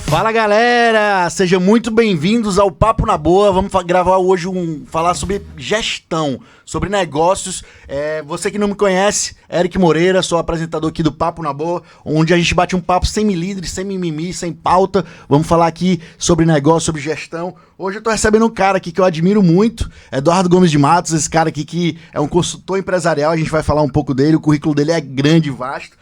Fala galera, sejam muito bem-vindos ao Papo na Boa. Vamos gravar hoje falar sobre gestão, sobre negócios. Você que não me conhece, Eric Moreira, sou apresentador aqui do Papo na Boa, onde a gente bate um papo sem milímetros, sem mimimi, sem pauta. Vamos falar aqui sobre negócio, sobre gestão. Hoje eu tô recebendo um cara aqui que eu admiro muito, Eduardo Gomes de Matos, esse cara aqui que é um consultor empresarial. A gente vai falar um pouco dele, o currículo dele é grande e vasto,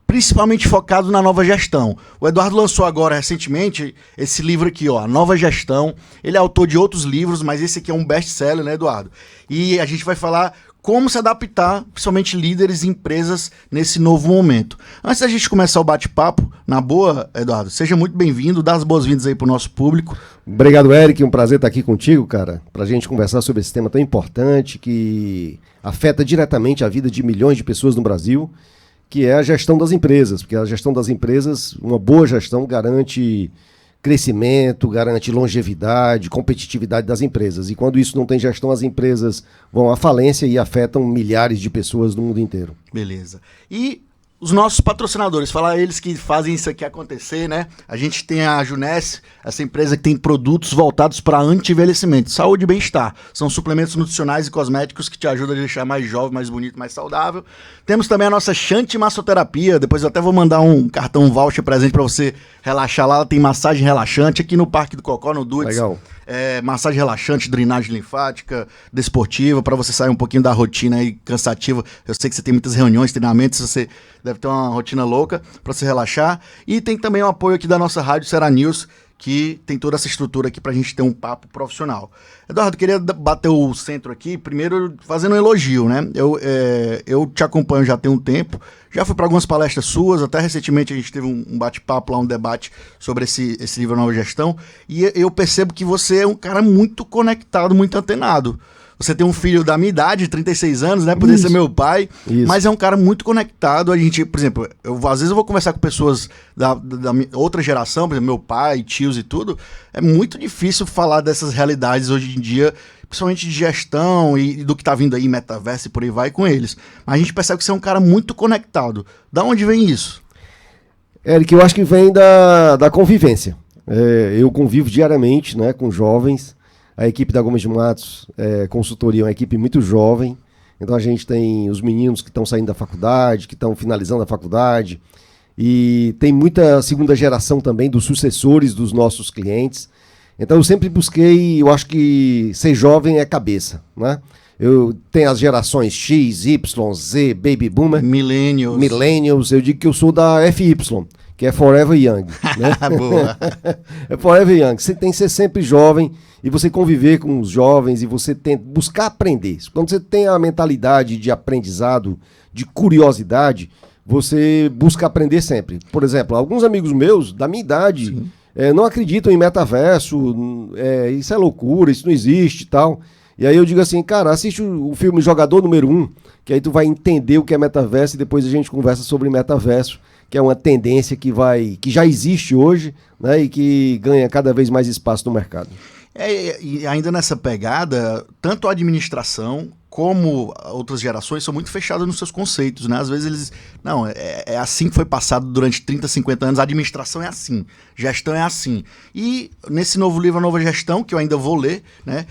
principalmente focado na nova gestão. O Eduardo lançou agora, recentemente, esse livro aqui, ó, A Nova Gestão. Ele é autor de outros livros, mas esse aqui é um best-seller, né, Eduardo? E a gente vai falar como se adaptar, principalmente líderes e empresas, nesse novo momento. Antes da gente começar o bate-papo, na boa, Eduardo, seja muito bem-vindo, dá as boas-vindas aí pro nosso público. Obrigado, Eric, um prazer estar aqui contigo, cara, pra gente conversar sobre esse tema tão importante que afeta diretamente a vida de milhões de pessoas no Brasil, que é a gestão das empresas, porque a gestão das empresas, uma boa gestão garante crescimento, garante longevidade, competitividade das empresas. E quando isso não tem gestão, as empresas vão à falência e afetam milhares de pessoas no mundo inteiro. Beleza. E os nossos patrocinadores, falar eles que fazem isso aqui acontecer, né? A gente tem a Junesse, essa empresa que tem produtos voltados para anti-envelhecimento, saúde e bem-estar. São suplementos nutricionais e cosméticos que te ajudam a deixar mais jovem, mais bonito, mais saudável. Temos também a nossa Shanti Massoterapia, depois eu até vou mandar um cartão voucher presente para você relaxar lá. Ela tem massagem relaxante aqui no Parque do Cocó, no Dudes. Legal. Massagem relaxante, drenagem linfática, desportiva, para você sair um pouquinho da rotina aí cansativa. Eu sei que você tem muitas reuniões, treinamentos, você deve ter uma rotina louca para você relaxar. E tem também o apoio aqui da nossa rádio Serra News, que tem toda essa estrutura aqui pra gente ter um papo profissional. Eduardo, queria bater o centro aqui, primeiro fazendo um elogio, né? Eu te acompanho já tem um tempo, já fui para algumas palestras suas, até recentemente a gente teve um bate-papo lá, um debate sobre esse livro Nova Gestão, e eu percebo que você é um cara muito conectado, muito antenado. Você tem um filho da minha idade, 36 anos, né? Poderia ser meu pai. Isso. Mas é um cara muito conectado. A gente, por exemplo, às vezes eu vou conversar com pessoas da outra geração, por exemplo, meu pai, tios e tudo. É muito difícil falar dessas realidades hoje em dia, principalmente de gestão e do que tá vindo aí, metaverso e por aí vai com eles. Mas a gente percebe que você é um cara muito conectado. Da onde vem isso? Eric, eu acho que vem da convivência. Eu convivo diariamente, né, com jovens. A equipe da Gomes de Matos, consultoria, é uma equipe muito jovem. Então a gente tem os meninos que estão saindo da faculdade, que estão finalizando a faculdade. E tem muita segunda geração também dos sucessores dos nossos clientes. Então eu sempre busquei, eu acho que ser jovem é cabeça, né? Eu tenho as gerações X, Y, Z, Baby Boomer. Millennials. Eu digo que eu sou da FY, que é Forever Young. Né? Boa. É Forever Young. Você tem que ser sempre jovem e você conviver com os jovens e você buscar aprender. Quando você tem a mentalidade de aprendizado, de curiosidade, você busca aprender sempre. Por exemplo, alguns amigos meus da minha idade não acreditam em metaverso, isso é loucura, isso não existe e tal. E aí eu digo assim, cara, assiste o filme Jogador Número 1, que aí tu vai entender o que é metaverso e depois a gente conversa sobre metaverso, que é uma tendência que já existe hoje, né, e que ganha cada vez mais espaço no mercado. E ainda nessa pegada, tanto a administração como outras gerações são muito fechadas nos seus conceitos, né? Às vezes eles... Não, é assim que foi passado durante 30, 50 anos, a administração é assim, gestão é assim. E nesse novo livro, A Nova Gestão, que eu ainda vou ler, né?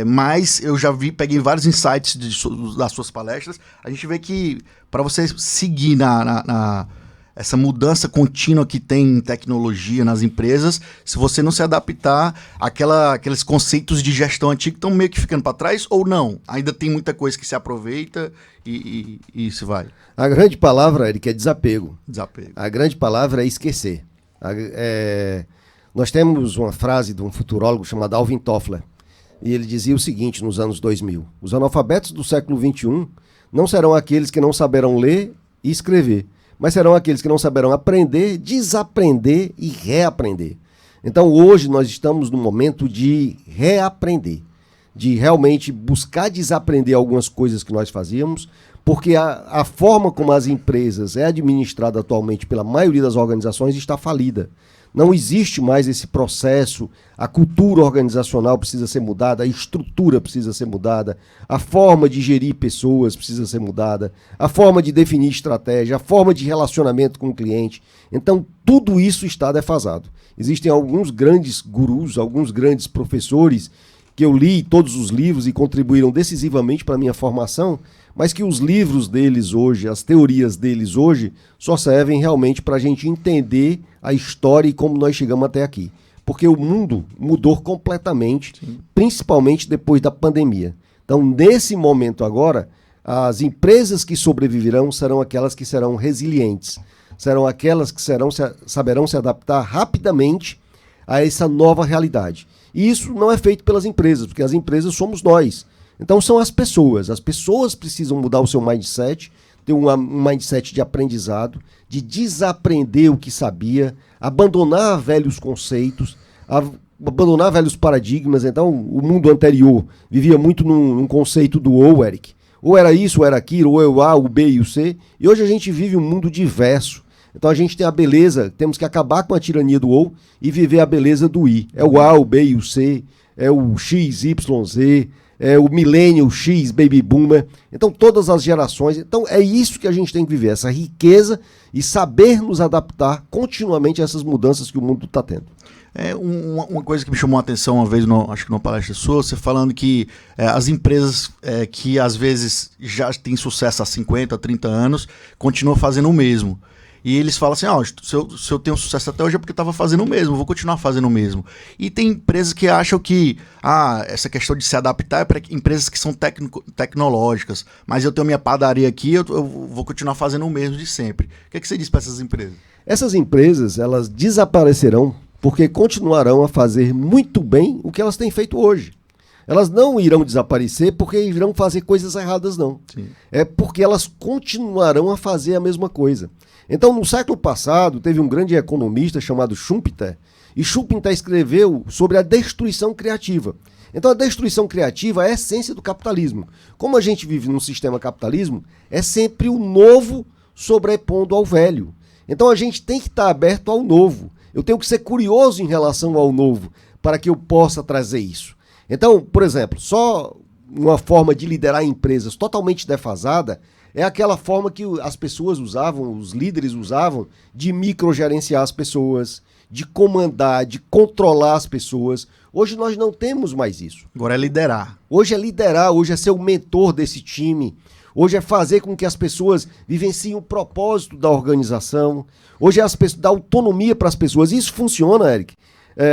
Mas eu já peguei vários insights das suas palestras, a gente vê que para você seguir essa mudança contínua que tem em tecnologia nas empresas, se você não se adaptar aqueles conceitos de gestão antiga estão meio que ficando para trás ou não? Ainda tem muita coisa que se aproveita e se vai. A grande palavra, Eric, é desapego. Desapego. A grande palavra é esquecer. Nós temos uma frase de um futurólogo chamado Alvin Toffler, e ele dizia o seguinte nos anos 2000: os analfabetos do século XXI não serão aqueles que não saberão ler e escrever, mas serão aqueles que não saberão aprender, desaprender e reaprender. Então hoje nós estamos no momento de reaprender, de realmente buscar desaprender algumas coisas que nós fazíamos, porque a forma como as empresas é administrada atualmente pela maioria das organizações está falida. Não existe mais esse processo, a cultura organizacional precisa ser mudada, a estrutura precisa ser mudada, a forma de gerir pessoas precisa ser mudada, a forma de definir estratégia, a forma de relacionamento com o cliente. Então, tudo isso está defasado. Existem alguns grandes gurus, alguns grandes professores que eu li todos os livros e contribuíram decisivamente para a minha formação, mas que os livros deles hoje, as teorias deles hoje, só servem realmente para a gente entender a história e como nós chegamos até aqui. Porque o mundo mudou completamente, sim, principalmente depois da pandemia. Então, nesse momento agora, as empresas que sobreviverão serão aquelas que serão resilientes, serão aquelas que saberão se adaptar rapidamente a essa nova realidade. E isso não é feito pelas empresas, porque as empresas somos nós. Então são as pessoas precisam mudar o seu mindset, ter um mindset de aprendizado, de desaprender o que sabia, abandonar velhos conceitos, abandonar velhos paradigmas. Então o mundo anterior vivia muito num conceito do ou, Eric. Ou era isso, ou era aquilo, ou é o A, o B e o C. E hoje a gente vive um mundo diverso. Então a gente tem a beleza, temos que acabar com a tirania do ou e viver a beleza do I. É o A, o B e o C, é o X, Y, Z, é o Millennial X, Baby Boomer. Então todas as gerações. Então é isso que a gente tem que viver, essa riqueza e saber nos adaptar continuamente a essas mudanças que o mundo está tendo. Uma coisa que me chamou a atenção uma vez, acho que numa palestra sua, você falando que as empresas que às vezes já têm sucesso há 50, 30 anos, continuam fazendo o mesmo. E eles falam assim, se eu tenho sucesso até hoje é porque eu estava fazendo o mesmo, vou continuar fazendo o mesmo. E tem empresas que acham que essa questão de se adaptar é para empresas que são tecnológicas, mas eu tenho minha padaria aqui, eu vou continuar fazendo o mesmo de sempre. O que você diz para essas empresas? Essas empresas, elas desaparecerão porque continuarão a fazer muito bem o que elas têm feito hoje. Elas não irão desaparecer porque irão fazer coisas erradas, não. Sim. É porque elas continuarão a fazer a mesma coisa. Então, no século passado, teve um grande economista chamado Schumpeter, e Schumpeter escreveu sobre a destruição criativa. Então, a destruição criativa é a essência do capitalismo. Como a gente vive num sistema capitalismo, é sempre o novo sobrepondo ao velho. Então, a gente tem que estar aberto ao novo. Eu tenho que ser curioso em relação ao novo para que eu possa trazer isso. Então, por exemplo, só uma forma de liderar empresas totalmente defasada é aquela forma que as pessoas usavam, os líderes usavam, de microgerenciar as pessoas, de comandar, de controlar as pessoas. Hoje nós não temos mais isso. Agora é liderar. Hoje é liderar, hoje é ser o mentor desse time. Hoje é fazer com que as pessoas vivenciem o propósito da organização. Hoje é dar autonomia para as pessoas. Isso funciona, Eric.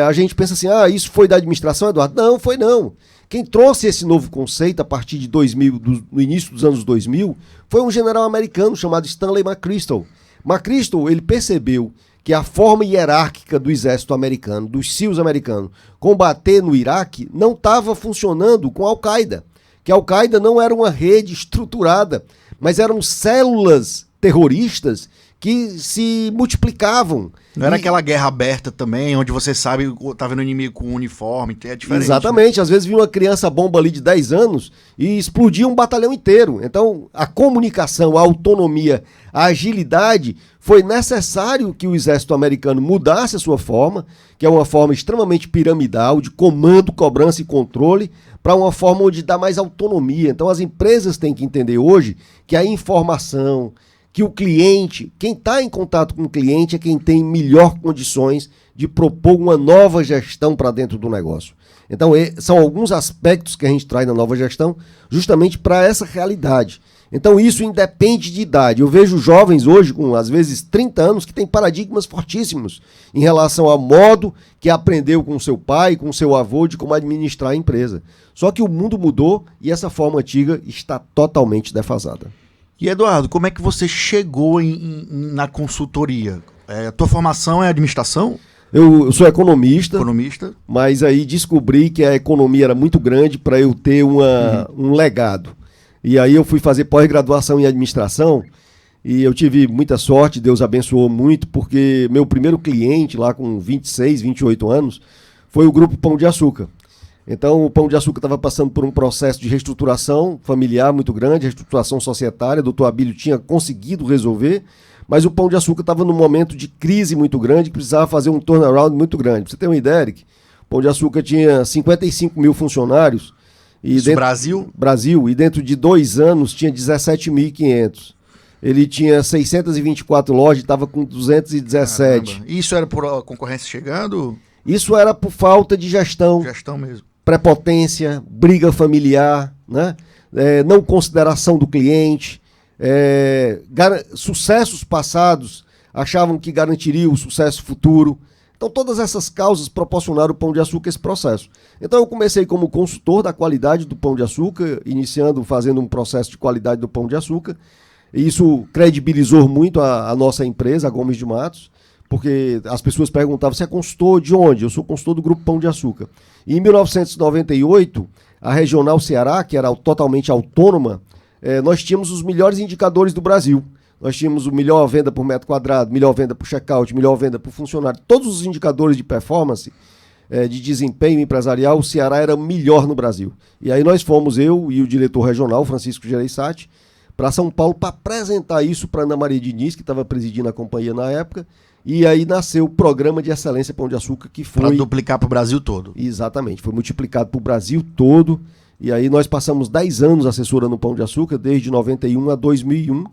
A gente pensa assim, isso foi da administração, Eduardo? Não, foi não. Quem trouxe esse novo conceito a partir de 2000, no início dos anos 2000, foi um general americano chamado Stanley McChrystal. McChrystal, ele percebeu que a forma hierárquica do exército americano, dos SEALs americanos, combater no Iraque, não estava funcionando com a Al-Qaeda. Que a Al-Qaeda não era uma rede estruturada, mas eram células terroristas que se multiplicavam. Não era aquela guerra aberta também, onde você sabe, tá vendo o inimigo com uniforme, é diferente. Exatamente, né? Às vezes vinha uma criança bomba ali de 10 anos e explodia um batalhão inteiro. Então, a comunicação, a autonomia, a agilidade, foi necessário que o exército americano mudasse a sua forma, que é uma forma extremamente piramidal, de comando, cobrança e controle, para uma forma onde dá mais autonomia. Então, as empresas têm que entender hoje que a informação, que o cliente, quem está em contato com o cliente é quem tem melhor condições de propor uma nova gestão para dentro do negócio. Então, são alguns aspectos que a gente traz na nova gestão justamente para essa realidade. Então, isso independe de idade. Eu vejo jovens hoje, com às vezes 30 anos, que têm paradigmas fortíssimos em relação ao modo que aprendeu com seu pai, com seu avô, de como administrar a empresa. Só que o mundo mudou e essa forma antiga está totalmente defasada. E Eduardo, como é que você chegou na consultoria? A tua formação é administração? Eu sou economista, mas aí descobri que a economia era muito grande para eu ter um legado. E aí eu fui fazer pós-graduação em administração e eu tive muita sorte, Deus abençoou muito, porque meu primeiro cliente lá com 26, 28 anos foi o Grupo Pão de Açúcar. Então, o Pão de Açúcar estava passando por um processo de reestruturação familiar muito grande, reestruturação societária. O doutor Abílio tinha conseguido resolver, mas o Pão de Açúcar estava num momento de crise muito grande, que precisava fazer um turnaround muito grande. Pra você ter uma ideia, Eric, o Pão de Açúcar tinha 55 mil funcionários. Isso, Brasil? Brasil, e dentro de 2 anos tinha 17.500. Ele tinha 624 lojas e estava com 217. Caramba. Isso era por a concorrência chegando? Isso era por falta de gestão. Gestão mesmo. Prepotência, briga familiar, né? Não consideração do cliente. Sucessos passados achavam que garantiriam o sucesso futuro. Então todas essas causas proporcionaram ao Pão de Açúcar esse processo. Então eu comecei como consultor da qualidade do Pão de Açúcar, fazendo um processo de qualidade do Pão de Açúcar. E isso credibilizou muito a nossa empresa, a Gomes de Matos, porque as pessoas perguntavam, você é consultor de onde? Eu sou consultor do Grupo Pão de Açúcar. E em 1998, a Regional Ceará, que era totalmente autônoma, nós tínhamos os melhores indicadores do Brasil. Nós tínhamos o melhor venda por metro quadrado, melhor venda por checkout, melhor venda por funcionário. Todos os indicadores de performance, de desempenho empresarial, o Ceará era melhor no Brasil. E aí nós fomos, eu e o diretor regional, Francisco Gereissati, para São Paulo para apresentar isso para Ana Maria Diniz, que estava presidindo a companhia na época. E aí nasceu o Programa de Excelência Pão de Açúcar, que foi... Para duplicar para o Brasil todo. Exatamente, foi multiplicado para o Brasil todo. E aí nós passamos 10 anos assessorando o Pão de Açúcar, desde 91 a 2001.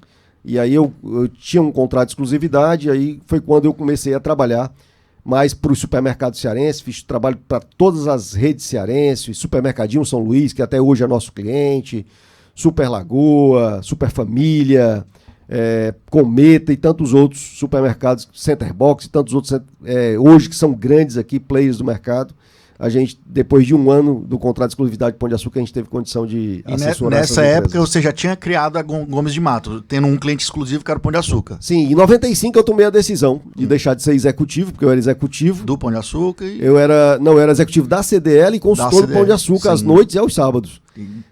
E aí eu tinha um contrato de exclusividade, aí foi quando eu comecei a trabalhar mais para os supermercados cearenses, fiz trabalho para todas as redes cearenses, Supermercadinho São Luís, que até hoje é nosso cliente, Super Lagoa, Super Família, Cometa e tantos outros supermercados, Center Box e tantos outros, hoje que são grandes aqui, players do mercado. A gente, depois de 1 ano do contrato de exclusividade de Pão de Açúcar, a gente teve condição de assessorar essas nessa época empresas. você já tinha criado a Gomes de Matos, tendo um cliente exclusivo que era o Pão de Açúcar. Sim, em 95 eu tomei a decisão de deixar de ser executivo, porque eu era executivo. Do Pão de Açúcar e... Eu era executivo da CDL e consultor do Pão de Açúcar, sim, às noites e aos sábados.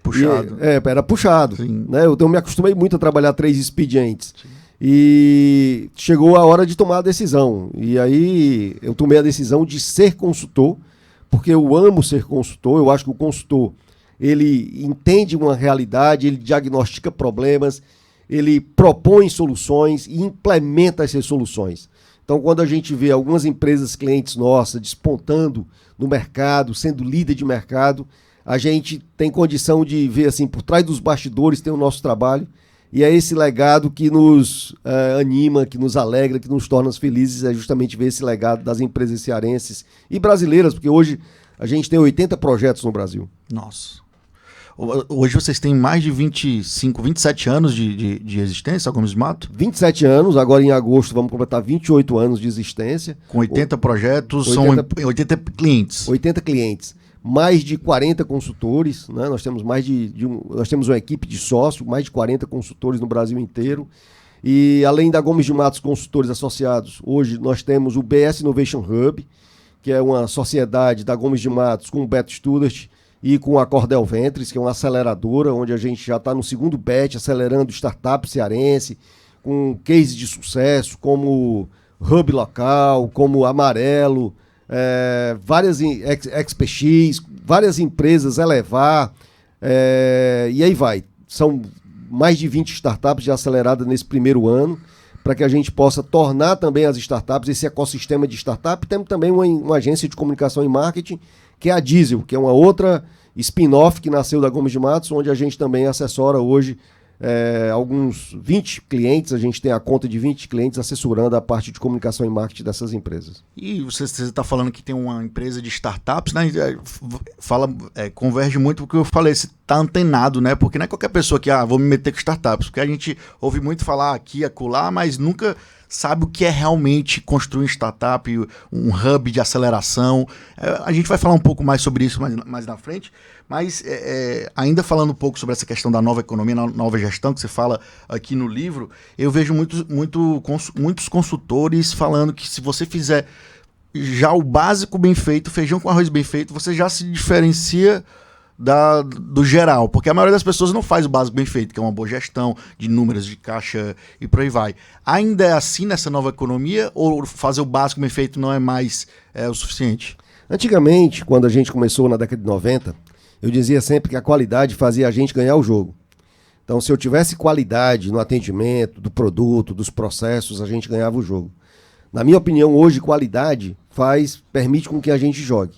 Puxado. Era puxado. Né? Eu me acostumei muito a trabalhar 3 expedientes. Sim. E chegou a hora de tomar a decisão. E aí eu tomei a decisão de ser consultor, porque eu amo ser consultor. Eu acho que o consultor, ele entende uma realidade, ele diagnostica problemas, ele propõe soluções e implementa essas soluções. Então, quando a gente vê algumas empresas clientes nossas despontando no mercado, sendo líder de mercado, a gente tem condição de ver assim, por trás dos bastidores tem o nosso trabalho, e é esse legado que nos anima, que nos alegra, que nos torna felizes, é justamente ver esse legado das empresas cearenses e brasileiras, porque hoje a gente tem 80 projetos no Brasil. Nossa. Hoje vocês têm mais de 27 anos de existência, Gomes de Matos? 27 anos, agora em agosto vamos completar 28 anos de existência. Com 80 projetos, são 80 clientes. 80 clientes. Mais de 40 consultores, né? Nós temos nós temos uma equipe de sócios, mais de 40 consultores no Brasil inteiro. E além da Gomes de Matos Consultores Associados, hoje nós temos o BS Innovation Hub, que é uma sociedade da Gomes de Matos com o Beto Studart e com a Cordel Ventures, que é uma aceleradora, onde a gente já está no segundo batch, acelerando startup cearense, com case de sucesso, como Hub Local, como Amarelo, várias XPX, várias empresas, Elevar, e aí vai. São mais de 20 startups já aceleradas nesse primeiro ano, para que a gente possa tornar também as startups, esse ecossistema de startup. Temos também uma agência de comunicação e marketing, que é a Diesel, que é uma outra spin-off que nasceu da Gomes de Matos, onde a gente também assessora hoje alguns 20 clientes, a gente tem a conta de 20 clientes assessorando a parte de comunicação e marketing dessas empresas. E você está falando que tem uma empresa de startups, né? Converge muito com o que eu falei, você está antenado, né? Porque não é qualquer pessoa que, vou me meter com startups, porque a gente ouve muito falar aqui e acolá, mas nunca sabe o que é realmente construir um startup, um hub de aceleração. A gente vai falar um pouco mais sobre isso mais na frente, mas ainda falando um pouco sobre essa questão da nova economia, nova gestão, que você fala aqui no livro, eu vejo muitos consultores falando que se você fizer já o básico bem feito, feijão com arroz bem feito, você já se diferencia do geral, porque a maioria das pessoas não faz o básico bem feito, que é uma boa gestão de números, de caixa e por aí vai. Ainda é assim nessa nova economia, ou fazer o básico bem feito não é mais o suficiente? Antigamente, quando a gente começou na década de 90, eu dizia sempre que a qualidade fazia a gente ganhar o jogo. Então, se eu tivesse qualidade no atendimento, do produto, dos processos, a gente ganhava o jogo. Na minha opinião, hoje, qualidade permite com que a gente jogue.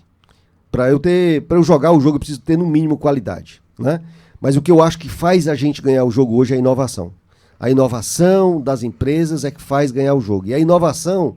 Para eu jogar o jogo, eu preciso ter no mínimo qualidade, né? Mas o que eu acho que faz a gente ganhar o jogo hoje é a inovação. A inovação das empresas é que faz ganhar o jogo. E a inovação,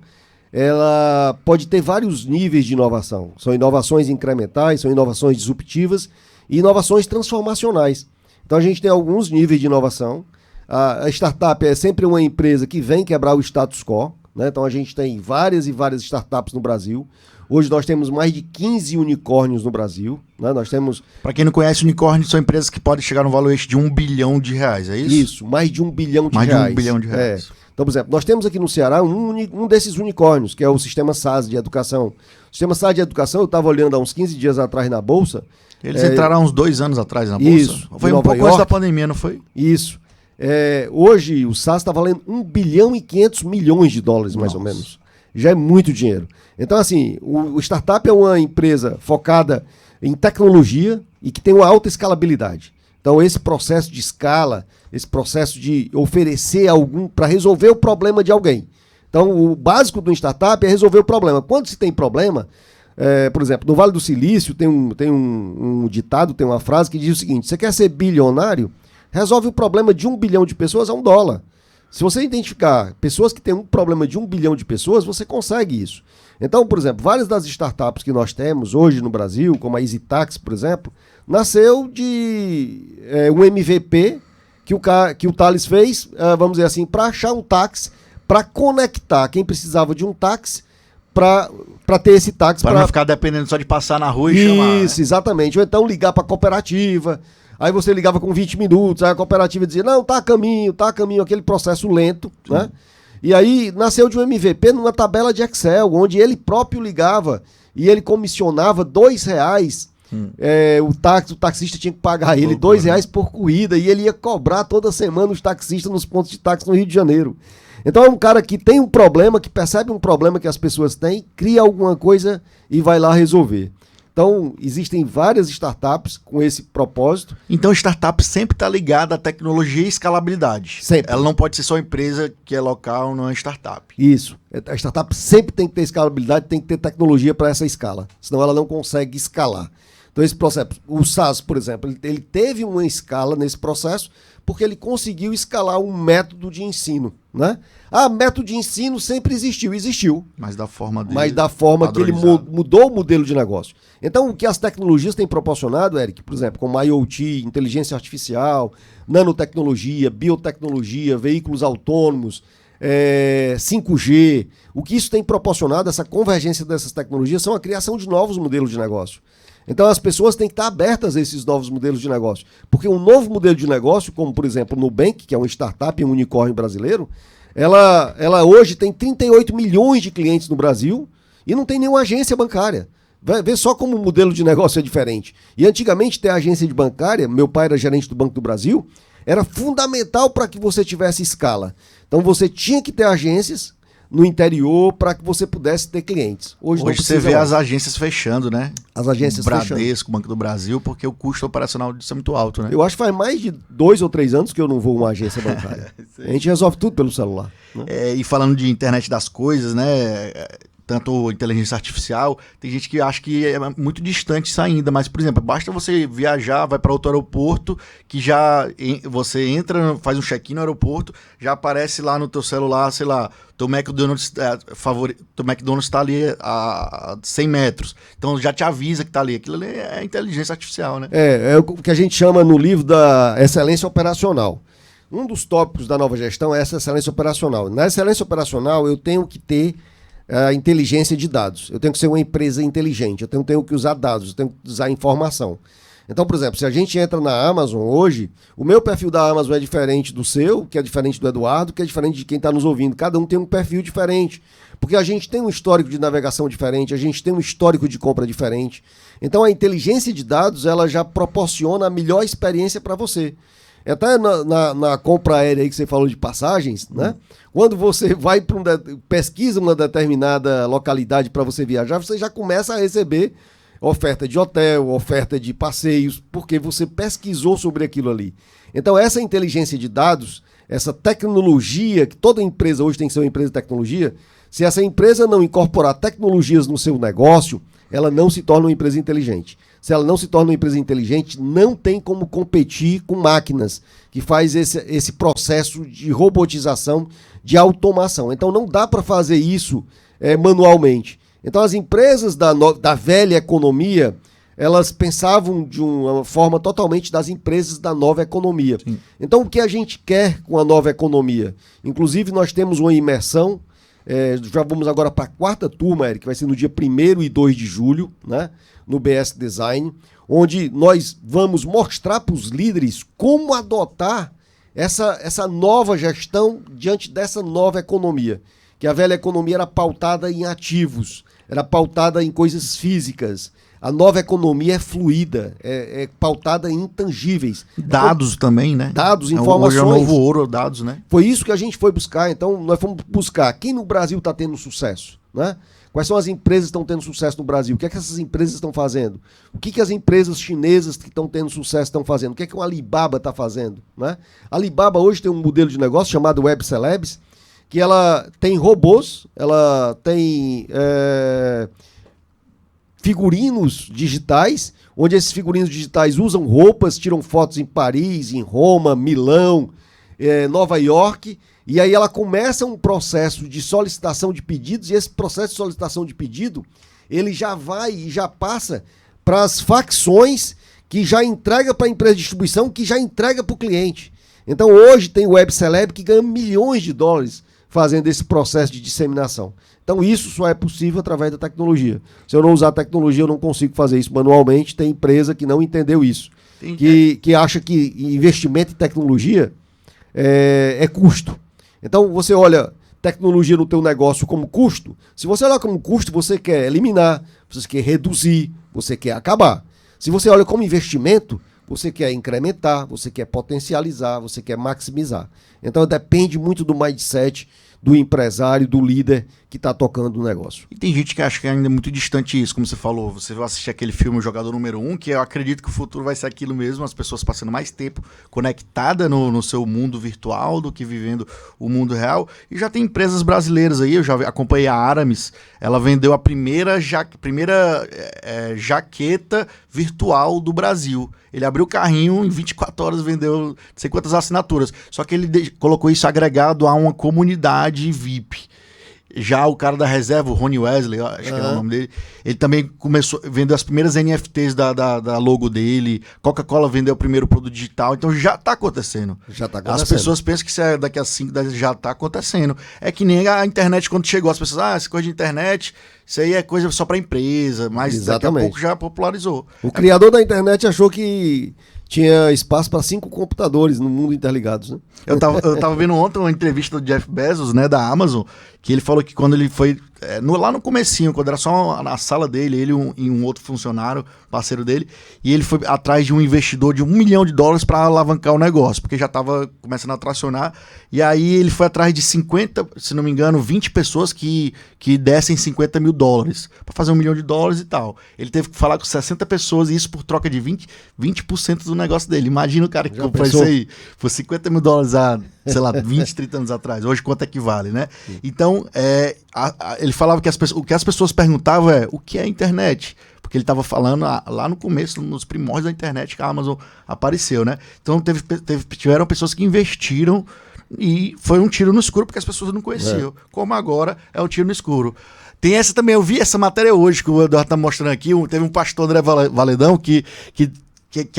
ela pode ter vários níveis de inovação. São inovações incrementais, são inovações disruptivas e inovações transformacionais. Então a gente tem alguns níveis de inovação. A startup é sempre uma empresa que vem quebrar o status quo, né? Então a gente tem várias e várias startups no Brasil. Hoje nós temos mais de 15 unicórnios no Brasil, né? Nós temos... Para quem não conhece, unicórnios são empresas que podem chegar no valor de R$1 bilhão, é isso? Isso, mais de R$1 bilhão. Mais de R$1 bilhão. Então, por exemplo, nós temos aqui no Ceará um desses unicórnios, que é o Sistema SAS de Educação. O Sistema SAS de Educação, eu estava olhando há uns 15 dias atrás na Bolsa. Eles entraram há uns 2 anos atrás na Bolsa? Isso. Foi um pouco antes da pandemia, não foi? Isso. Hoje, o SAS está valendo $1 bilhão e 500 milhões de dólares, mais ou menos. Já é muito dinheiro. Então, assim, o startup é uma empresa focada em tecnologia e que tem uma alta escalabilidade. Então, esse processo de escala, esse processo de oferecer algum para resolver o problema de alguém. Então, o básico do startup é resolver o problema. Quando se tem problema, por exemplo, no Vale do Silício tem um ditado, tem uma frase que diz o seguinte: você quer ser bilionário? Resolve o problema de 1 bilhão de pessoas a $1. Se você identificar pessoas que têm um problema de 1 bilhão de pessoas, você consegue isso. Então, por exemplo, várias das startups que nós temos hoje no Brasil, como a EasyTax, por exemplo, nasceu de um MVP que o Thales fez, vamos dizer assim, para achar um táxi, para conectar quem precisava de um táxi para ter esse táxi. Para não ficar dependendo só de passar na rua e chamar. Isso, exatamente. Ou então ligar para a cooperativa. Aí você ligava com 20 minutos, aí a cooperativa dizia, não, tá a caminho, aquele processo lento, né? E aí nasceu de um MVP numa tabela de Excel, onde ele próprio ligava e ele comissionava R$2. O taxista tinha que pagar ele R$2 por corrida e ele ia cobrar toda semana os taxistas nos pontos de táxi no Rio de Janeiro. Então é um cara que tem um problema, que percebe um problema que as pessoas têm, cria alguma coisa e vai lá resolver. Então, existem várias startups com esse propósito. Então, startup sempre está ligada à tecnologia e escalabilidade. Sempre. Ela não pode ser só empresa que é local, não é startup. Isso. A startup sempre tem que ter escalabilidade, tem que ter tecnologia para essa escala. Senão ela não consegue escalar. Então, esse processo, o SaaS, por exemplo, ele teve uma escala nesse processo porque ele conseguiu escalar um método de ensino, né? Método de ensino sempre existiu. Mas da forma dele. Mas da forma que ele mudou o modelo de negócio. Então, o que as tecnologias têm proporcionado, Eric, por exemplo, como IoT, inteligência artificial, nanotecnologia, biotecnologia, veículos autônomos, 5G, o que isso tem proporcionado, essa convergência dessas tecnologias, são a criação de novos modelos de negócio. Então as pessoas têm que estar abertas a esses novos modelos de negócio. Porque um novo modelo de negócio, como por exemplo o Nubank, que é uma startup, um unicórnio brasileiro, ela hoje tem 38 milhões de clientes no Brasil e não tem nenhuma agência bancária. Vê só como o modelo de negócio é diferente. E antigamente ter agência de bancária, meu pai era gerente do Banco do Brasil, era fundamental para que você tivesse escala. Então você tinha que ter agências no interior para que você pudesse ter clientes. Hoje você vê as agências fechando, né? As agências Bradesco, fechando. Banco do Brasil, porque o custo operacional disso é muito alto, né? Eu acho que faz mais de 2 ou 3 anos que eu não vou a uma agência bancária. A gente resolve tudo pelo celular. Né? E falando de internet das coisas, né? Tanto inteligência artificial, tem gente que acha que é muito distante isso ainda, mas, por exemplo, basta você viajar, vai para outro aeroporto, que você entra, faz um check-in no aeroporto, já aparece lá no teu celular, sei lá, teu McDonald's está ali a 100 metros, então já te avisa que está ali. Aquilo ali é inteligência artificial, né? É o que a gente chama no livro da excelência operacional. Um dos tópicos da nova gestão é essa excelência operacional. Na excelência operacional, eu tenho que ter a inteligência de dados. Eu tenho que ser uma empresa inteligente, eu tenho que usar dados, eu tenho que usar informação. Então, por exemplo, se a gente entra na Amazon hoje, o meu perfil da Amazon é diferente do seu, que é diferente do Eduardo, que é diferente de quem está nos ouvindo. Cada um tem um perfil diferente, porque a gente tem um histórico de navegação diferente, a gente tem um histórico de compra diferente. Então, a inteligência de dados, ela já proporciona a melhor experiência para você. Até na compra aérea aí que você falou de passagens, né? Quando você vai pesquisa uma determinada localidade para você viajar, você já começa a receber oferta de hotel, oferta de passeios, porque você pesquisou sobre aquilo ali. Então essa inteligência de dados, essa tecnologia, que toda empresa hoje tem que ser uma empresa de tecnologia, se essa empresa não incorporar tecnologias no seu negócio, ela não se torna uma empresa inteligente. Se ela não se torna uma empresa inteligente, não tem como competir com máquinas que faz esse processo de robotização, de automação. Então não dá para fazer isso manualmente. Então as empresas da velha economia, elas pensavam de uma forma totalmente das empresas da nova economia. Sim. Então o que a gente quer com a nova economia? Inclusive nós temos uma imersão, já vamos agora para a 4ª turma, Eric, que vai ser no dia 1º e 2 de julho, né, no BS Design, onde nós vamos mostrar para os líderes como adotar essa nova gestão diante dessa nova economia. Que a velha economia era pautada em ativos, era pautada em coisas físicas. A nova economia é fluida, é pautada em intangíveis. Dados também, né? Dados, informações. Hoje é o novo ouro, dados, né? Foi isso que a gente foi buscar. Então, nós fomos buscar quem no Brasil está tendo sucesso, né? Quais são as empresas que estão tendo sucesso no Brasil? O que é que essas empresas estão fazendo? O que as empresas chinesas que estão tendo sucesso estão fazendo? O que é que o Alibaba está fazendo, né? A Alibaba hoje tem um modelo de negócio chamado Web Celebs, que ela tem robôs, ela tem figurinos digitais, onde esses figurinos digitais usam roupas, tiram fotos em Paris, em Roma, Milão, Nova York, e aí ela começa um processo de solicitação de pedidos, e esse processo de solicitação de pedido, ele já vai e já passa para as facções que já entrega para a empresa de distribuição, que já entrega para o cliente. Então hoje tem o Web Celeb que ganha milhões de dólares fazendo esse processo de disseminação. Então isso só é possível através da tecnologia. Se eu não usar a tecnologia, eu não consigo fazer isso manualmente. Tem empresa que não entendeu isso. Que acha que investimento em tecnologia é custo. Então você olha tecnologia no teu negócio como custo. Se você olhar como custo, você quer eliminar, você quer reduzir, você quer acabar. Se você olha como investimento, você quer incrementar, você quer potencializar, você quer maximizar. Então depende muito do mindset do empresário, do líder que está tocando o negócio. E tem gente que acha que ainda é muito distante isso, como você falou. Você vai assistir aquele filme O Jogador Número 1, que eu acredito que o futuro vai ser aquilo mesmo, as pessoas passando mais tempo conectadas no seu mundo virtual do que vivendo o mundo real. E já tem empresas brasileiras aí, eu já acompanhei a Aramis, ela vendeu a primeira jaqueta virtual do Brasil. Ele abriu o carrinho, em 24 horas vendeu não sei quantas assinaturas. Só que ele colocou isso agregado a uma comunidade VIP. Já o cara da reserva, o Rony Wesley, acho que é o nome dele, ele também vendeu as primeiras NFTs da logo dele. Coca-Cola vendeu o primeiro produto digital. Então já está acontecendo. Já tá acontecendo. As pessoas pensam que daqui a 5, 10 já está acontecendo. É que nem a internet quando chegou. As pessoas, essa coisa de internet, isso aí é coisa só para empresa. Mas Exatamente. Daqui a pouco já popularizou. O criador da internet achou que tinha espaço para 5 computadores no mundo interligados, né? Eu tava vendo ontem uma entrevista do Jeff Bezos, né, da Amazon, que ele falou que quando ele foi, lá no comecinho, quando era só na sala dele, ele e um outro funcionário, parceiro dele, e ele foi atrás de um investidor de $1 milhão para alavancar o negócio, porque já estava começando a tracionar, e aí ele foi atrás de 50, se não me engano, 20 pessoas que dessem $50 mil para fazer $1 milhão e tal. Ele teve que falar com 60 pessoas, e isso por troca de 20% do negócio dele. Imagina o cara que comprou isso aí por $50 mil há, sei lá, 20, 30 anos atrás. Hoje quanto é que vale, né? Então, ele falava que o que as pessoas perguntavam o que é a internet? Porque ele estava falando lá no começo, nos primórdios da internet, que a Amazon apareceu, né? Então tiveram pessoas que investiram e foi um tiro no escuro porque as pessoas não conheciam. Como agora é um tiro no escuro. Tem essa também, eu vi essa matéria hoje que o Eduardo está mostrando aqui. Teve um pastor, André Valedão, que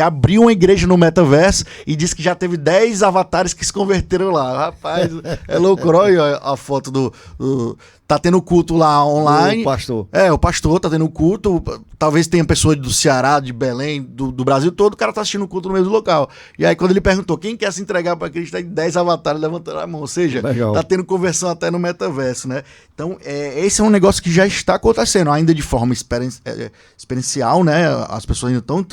abriu uma igreja no metaverso e disse que já teve 10 avatares que se converteram lá. Rapaz, é loucura. Olha a foto tá tendo culto lá online. O pastor. O pastor tá tendo culto. Talvez tenha pessoas do Ceará, de Belém, do Brasil todo. O cara tá assistindo o culto no mesmo local. E aí quando ele perguntou quem quer se entregar para Cristo, tem 10 avatares levantando a mão. Ou seja, legal. Tá tendo conversão até no metaverso, né? Então, esse é um negócio que já está acontecendo, ainda de forma experiencial, né? As pessoas ainda estão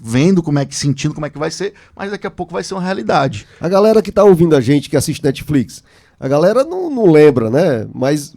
vendo sentindo como é que vai ser, mas daqui a pouco vai ser uma realidade. A galera que tá ouvindo a gente, que assiste Netflix, a galera não lembra, né? Mas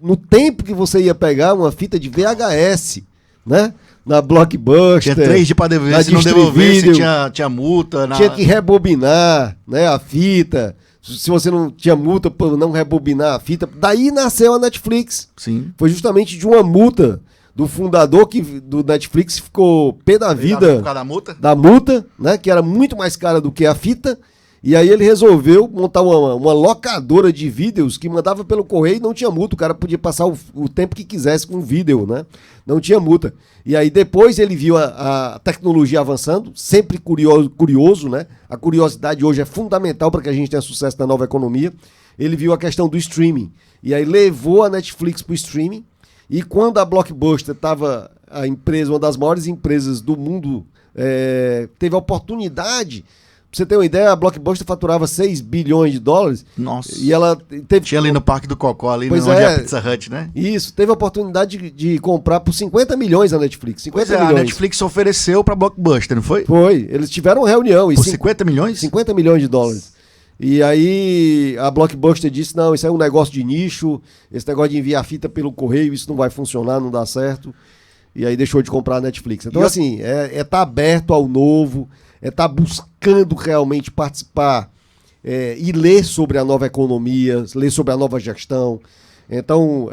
no tempo que você ia pegar uma fita de VHS, né? Na Blockbuster. Tinha 3 dias pra devolver, se não devolvesse tinha multa. Tinha que rebobinar, né, a fita. Se você não tinha multa por não rebobinar a fita. Daí nasceu a Netflix. Sim. Foi justamente de uma multa do fundador do Netflix, ficou pé da vida Por causa da multa? da multa, né, que era muito mais cara do que a fita. E aí ele resolveu montar uma locadora de vídeos que mandava pelo correio e não tinha multa. O cara podia passar o tempo que quisesse com o vídeo, né? Não tinha multa. E aí depois ele viu a tecnologia avançando, sempre curioso, né? A curiosidade hoje é fundamental para que a gente tenha sucesso na nova economia. Ele viu a questão do streaming. E aí levou a Netflix para o streaming. E quando a Blockbuster estava uma das maiores empresas do mundo, teve a oportunidade... Pra você ter uma ideia, a Blockbuster faturava 6 bilhões de dólares. Nossa. E ela teve... Tinha ali no Parque do Cocó, ali Pois onde é é. a Pizza Hut, né? Isso, teve a oportunidade de comprar por 50 milhões a Netflix. 50 Pois é, milhões. a Netflix ofereceu pra Blockbuster, não foi? Foi, eles tiveram uma reunião. Por 50 milhões? 50 milhões de dólares. E aí a Blockbuster disse, não, isso é um negócio de nicho, esse negócio de enviar fita pelo correio, isso não vai funcionar, não dá certo. E aí deixou de comprar a Netflix. Então, assim, tá aberto ao novo, tá buscando realmente participar e ler sobre a nova economia, ler sobre a nova gestão. Então,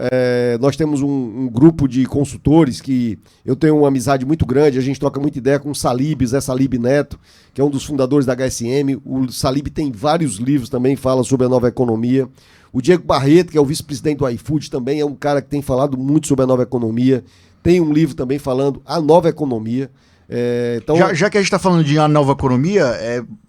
nós temos um grupo de consultores que eu tenho uma amizade muito grande, a gente troca muita ideia com o Salib, Zé Salib Neto, que é um dos fundadores da HSM. O Salib tem vários livros também, fala sobre a nova economia. O Diego Barreto, que é o vice-presidente do iFood, também é um cara que tem falado muito sobre a nova economia. Tem um livro também falando a nova economia. Então... Já que a gente está falando de a nova economia,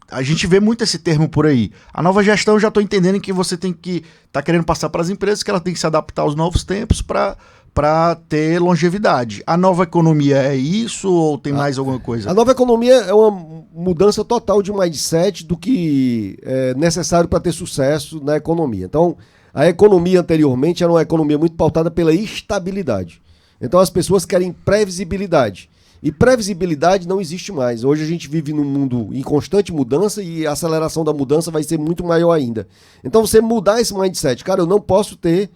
a gente vê muito esse termo por aí. A nova gestão, eu já estou entendendo que você tem que tá querendo passar para as empresas que ela tem que se adaptar aos novos tempos para ter longevidade. A nova economia é isso ou tem mais alguma coisa? A nova economia é uma mudança total de mindset do que é necessário para ter sucesso na economia. Então, a economia anteriormente era uma economia muito pautada pela estabilidade. Então, as pessoas querem previsibilidade. E previsibilidade não existe mais. Hoje a gente vive num mundo em constante mudança e a aceleração da mudança vai ser muito maior ainda. Então você mudar esse mindset, cara, eu não posso ter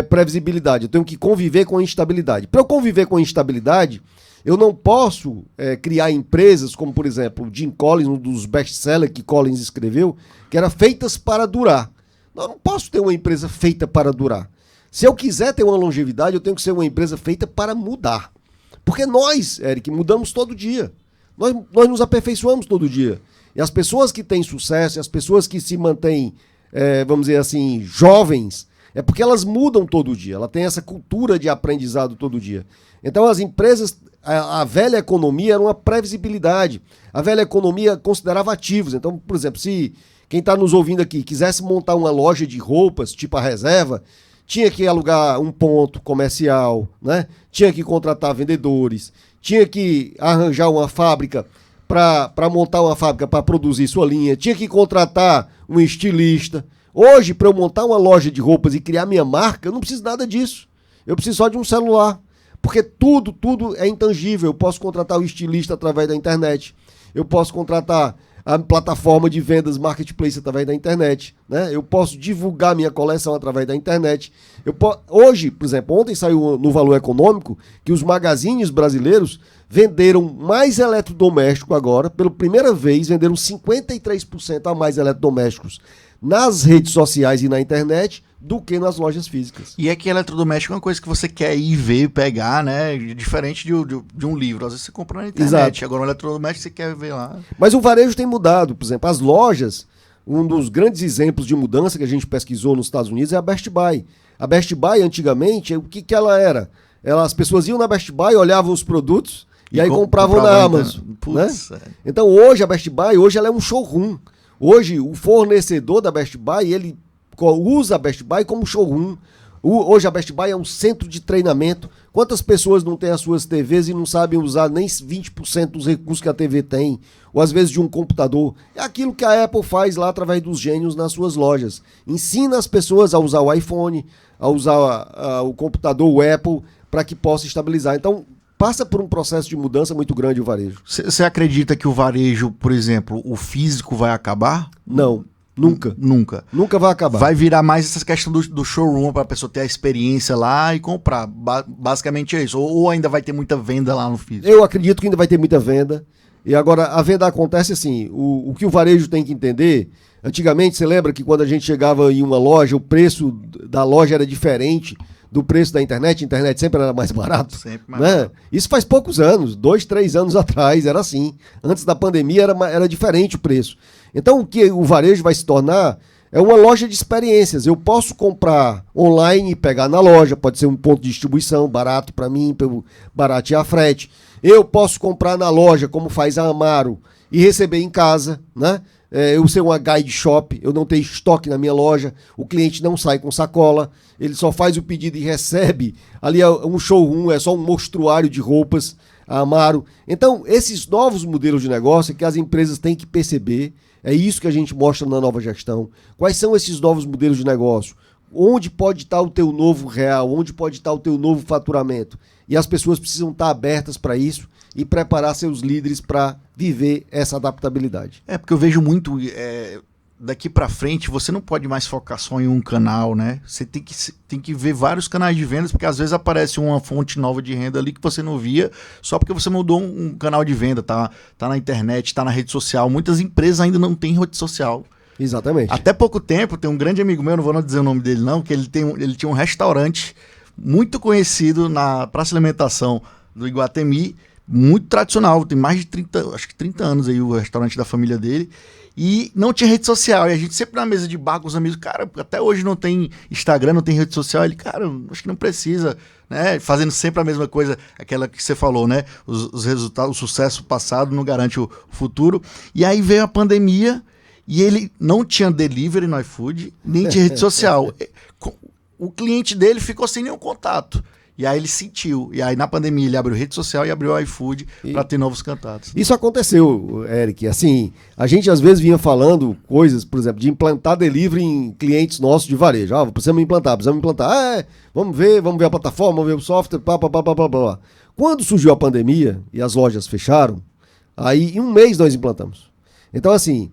previsibilidade, eu tenho que conviver com a instabilidade. Para eu conviver com a instabilidade, eu não posso criar empresas como, por exemplo, o Jim Collins, um dos best-sellers que Collins escreveu, que era feitas para durar. Eu não posso ter uma empresa feita para durar. Se eu quiser ter uma longevidade, eu tenho que ser uma empresa feita para mudar. Porque nós, Eric, mudamos todo dia. Nós nos aperfeiçoamos todo dia. E as pessoas que têm sucesso, as pessoas que se mantêm, vamos dizer assim, jovens, é porque elas mudam todo dia. Ela tem essa cultura de aprendizado todo dia. Então as empresas, a velha economia era uma previsibilidade. A velha economia considerava ativos. Então, por exemplo, se quem está nos ouvindo aqui quisesse montar uma loja de roupas, tipo a Reserva, tinha que alugar um ponto comercial, né? Tinha que contratar vendedores, tinha que arranjar uma fábrica para montar uma fábrica para produzir sua linha, tinha que contratar um estilista. Hoje, para eu montar uma loja de roupas e criar minha marca, eu não preciso nada disso. Eu preciso só de um celular, porque tudo é intangível. Eu posso contratar o estilista através da internet, eu posso contratar a plataforma de vendas marketplace através da internet, né? Eu posso divulgar minha coleção através da internet. Hoje, por exemplo, ontem saiu no Valor Econômico que os magazines brasileiros venderam mais eletrodoméstico agora, pela primeira vez, venderam 53% a mais eletrodomésticos nas redes sociais e na internet do que nas lojas físicas. E é que eletrodoméstico é uma coisa que você quer ir ver, pegar, né? Diferente de um livro. Às vezes você compra na internet. Exato. Agora um eletrodoméstico você quer ver lá. Mas o varejo tem mudado. Por exemplo, as lojas, um dos grandes exemplos de mudança que a gente pesquisou nos Estados Unidos é a Best Buy. A Best Buy, antigamente, o que ela era? As pessoas iam na Best Buy, olhavam os produtos e aí compravam na Amazon. Putz, né? Então hoje a Best Buy, ela é um showroom. Hoje o fornecedor da Best Buy, ele usa a Best Buy como showroom. Hoje a Best Buy é um centro de treinamento. Quantas pessoas não têm as suas TVs e não sabem usar nem 20% dos recursos que a TV tem? Ou às vezes de um computador. É aquilo que a Apple faz lá através dos gênios nas suas lojas. Ensina as pessoas a usar o iPhone, a usar o computador, o Apple, para que possa estabilizar. Então, passa por um processo de mudança muito grande o varejo. Você acredita que o varejo, por exemplo, o físico vai acabar? Não. Nunca. Nunca. Nunca vai acabar. Vai virar mais essa questão do showroom para a pessoa ter a experiência lá e comprar. Basicamente é isso. Ou ainda vai ter muita venda lá no físico? Eu acredito que ainda vai ter muita venda. E agora, a venda acontece assim, o que o varejo tem que entender, antigamente, você lembra que quando a gente chegava em uma loja, o preço da loja era diferente do preço da internet? A internet sempre era mais barato. Sempre mais né? barato. Isso faz poucos anos, 2, 3 anos atrás, era assim. Antes da pandemia era diferente o preço. Então, o que o varejo vai se tornar é uma loja de experiências. Eu posso comprar online e pegar na loja, pode ser um ponto de distribuição, barato para mim, baratear frete. Eu posso comprar na loja, como faz a Amaro, e receber em casa, né? Eu ser uma guide shop, eu não tenho estoque na minha loja, o cliente não sai com sacola, ele só faz o pedido e recebe. Ali é um showroom, é só um mostruário de roupas, a Amaro. Então, esses novos modelos de negócio é que as empresas têm que perceber, é isso que a gente mostra na nova gestão. Quais são esses novos modelos de negócio? Onde pode estar o teu novo real? Onde pode estar o teu novo faturamento? E as pessoas precisam estar abertas para isso e preparar seus líderes para viver essa adaptabilidade. Porque eu vejo muito, daqui para frente, você não pode mais focar só em um canal, né? Você tem que ver vários canais de vendas, porque às vezes aparece uma fonte nova de renda ali que você não via, só porque você mudou um canal de venda, tá na internet, tá na rede social. Muitas empresas ainda não têm rede social. Exatamente. Até pouco tempo, tem um grande amigo meu, não vou dizer o nome dele não, que ele tinha um restaurante muito conhecido na praça de alimentação do Iguatemi, muito tradicional, tem mais de 30 anos aí o restaurante da família dele, e não tinha rede social, e a gente sempre na mesa de bar com os amigos, cara, até hoje não tem Instagram, não tem rede social, ele, cara, acho que não precisa, né, fazendo sempre a mesma coisa, aquela que você falou, né, os resultados, o sucesso passado não garante o futuro, e aí veio a pandemia, e ele não tinha delivery no iFood, nem tinha rede social. O cliente dele ficou sem nenhum contato. E aí ele sentiu. E aí na pandemia ele abriu rede social e abriu o iFood para ter novos contatos. Isso aconteceu, Eric. Assim, a gente às vezes vinha falando coisas, por exemplo, de implantar delivery em clientes nossos de varejo. Precisamos implantar. Vamos ver a plataforma, vamos ver o software, blá. Quando surgiu a pandemia e as lojas fecharam, aí em um mês nós implantamos. Então, assim,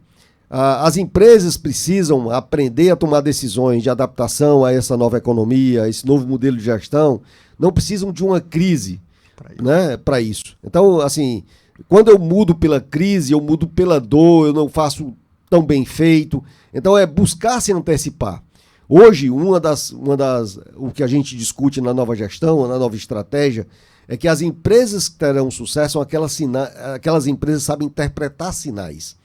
as empresas precisam aprender a tomar decisões de adaptação a essa nova economia, a esse novo modelo de gestão. Não precisam de uma crise para isso. Então, assim, quando eu mudo pela crise, eu mudo pela dor, eu não faço tão bem feito. Então, é buscar se antecipar. Hoje, o que a gente discute na nova gestão, na nova estratégia, é que as empresas que terão sucesso são aquelas empresas que sabem interpretar sinais.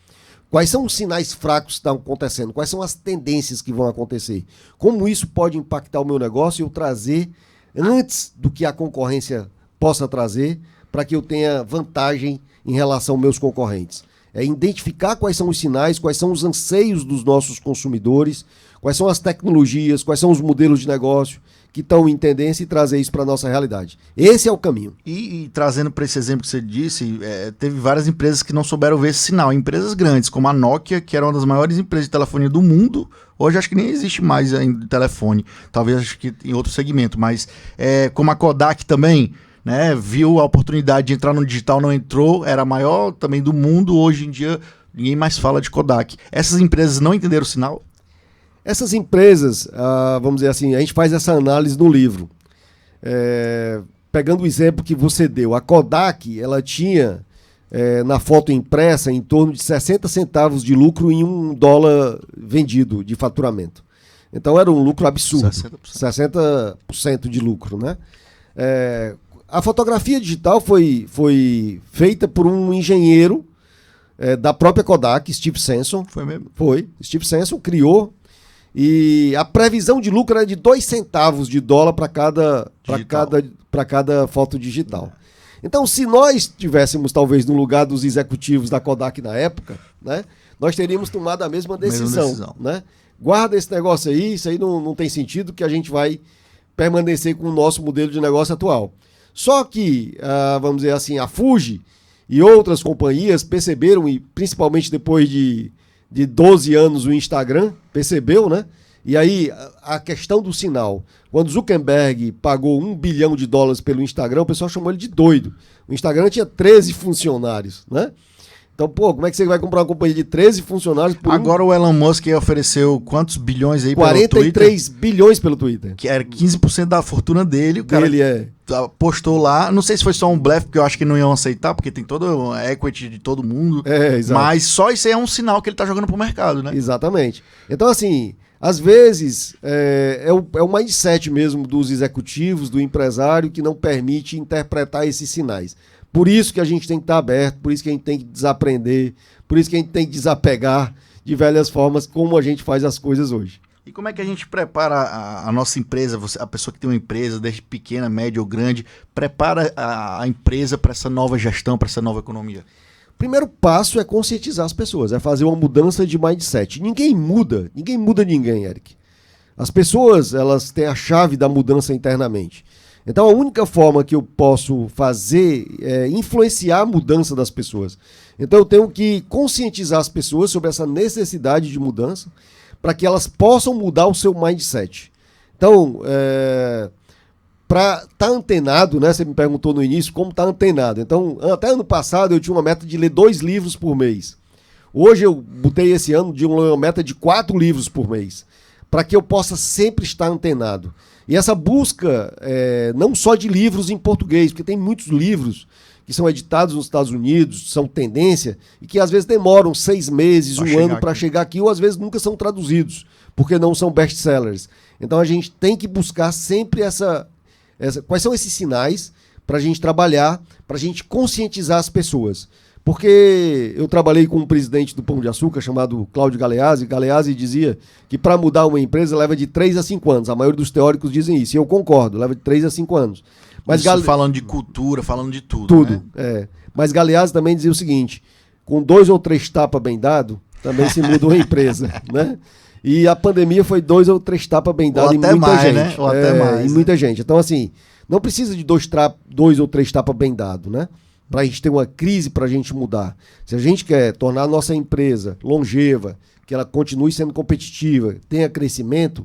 Quais são os sinais fracos que estão acontecendo? Quais são as tendências que vão acontecer? Como isso pode impactar o meu negócio e eu trazer antes do que a concorrência possa trazer para que eu tenha vantagem em relação aos meus concorrentes? É identificar quais são os sinais, quais são os anseios dos nossos consumidores, quais são as tecnologias, quais são os modelos de negócio que estão em tendência e trazer isso para a nossa realidade. Esse é o caminho. E trazendo para esse exemplo que você disse, teve várias empresas que não souberam ver esse sinal. Empresas grandes, como a Nokia, que era uma das maiores empresas de telefonia do mundo, hoje acho que nem existe mais ainda telefone, talvez acho que em outro segmento, mas como a Kodak também, né, viu a oportunidade de entrar no digital, não entrou, era a maior também do mundo, hoje em dia ninguém mais fala de Kodak. Essas empresas não entenderam o sinal? Essas empresas, vamos dizer assim, a gente faz essa análise no livro. Pegando o exemplo que você deu, a Kodak, ela tinha na foto impressa em torno de 60 centavos de lucro em $1 vendido de faturamento. Então era um lucro absurdo, 60% de lucro, né? A fotografia digital foi feita por um engenheiro da própria Kodak, Steve Sanson. Foi mesmo? Foi. Steve Sanson criou. E a previsão de lucro era de 2 centavos de dólar para cada foto digital. Então, se nós estivéssemos, talvez, no lugar dos executivos da Kodak na época, né, nós teríamos tomado a mesma decisão. Né? Guarda esse negócio aí, isso aí não tem sentido, que a gente vai permanecer com o nosso modelo de negócio atual. Só que, vamos dizer assim, a Fuji e outras companhias perceberam, e principalmente depois de 12 anos o Instagram, percebeu, né? E aí, a questão do sinal. Quando Zuckerberg pagou $1 bilhão pelo Instagram, o pessoal chamou ele de doido. O Instagram tinha 13 funcionários, né? Então, pô, como é que você vai comprar uma companhia de 13 funcionários por Agora o Elon Musk ofereceu quantos bilhões aí pelo Twitter? 43 bilhões pelo Twitter. Que era 15% da fortuna dele. O cara postou lá. Não sei se foi só um blefe, porque eu acho que não iam aceitar, porque tem todo a equity de todo mundo. Exato. Mas só isso aí é um sinal que ele tá jogando pro mercado, né? Exatamente. Então, assim, às vezes é o mindset mesmo dos executivos, do empresário, que não permite interpretar esses sinais. Por isso que a gente tem que estar aberto, por isso que a gente tem que desaprender, por isso que a gente tem que desapegar de velhas formas como a gente faz as coisas hoje. E como é que a gente prepara a nossa empresa, a pessoa que tem uma empresa, desde pequena, média ou grande, prepara a empresa para essa nova gestão, para essa nova economia? O primeiro passo é conscientizar as pessoas, é fazer uma mudança de mindset. Ninguém muda ninguém, Eric. As pessoas, elas têm a chave da mudança internamente. Então a única forma que eu posso fazer é influenciar a mudança das pessoas. Então eu tenho que conscientizar as pessoas sobre essa necessidade de mudança para que elas possam mudar o seu mindset. Então, para estar antenado, né? Você me perguntou no início como estar antenado. Então, até ano passado eu tinha uma meta de ler 2 livros por mês. Hoje eu botei esse ano de uma meta de 4 livros por mês, para que eu possa sempre estar antenado. E essa busca, não só de livros em português, porque tem muitos livros que são editados nos Estados Unidos, são tendência, e que às vezes demoram 6 meses, um ano para chegar aqui, ou às vezes nunca são traduzidos, porque não são best-sellers. Então a gente tem que buscar sempre quais são esses sinais para a gente trabalhar, para a gente conscientizar as pessoas. Porque eu trabalhei com um presidente do Pão de Açúcar chamado Cláudio Galeazzi. Galeazzi dizia que para mudar uma empresa leva de 3 a 5 anos. A maioria dos teóricos dizem isso. E eu concordo, leva de 3 a 5 anos. Mas isso falando de cultura, falando de tudo. Né? Mas Galeazzi também dizia o seguinte: com 2 ou 3 tapas bem dado, também se muda uma empresa. Né? E a pandemia foi 2 ou 3 tapas bem dado em muita mais, gente. Né? Ou até mais. Em muita gente. Então, assim, não precisa de 2 ou 3 tapas bem dado, né? Para a gente ter uma crise, para a gente mudar. Se a gente quer tornar a nossa empresa longeva, que ela continue sendo competitiva, tenha crescimento,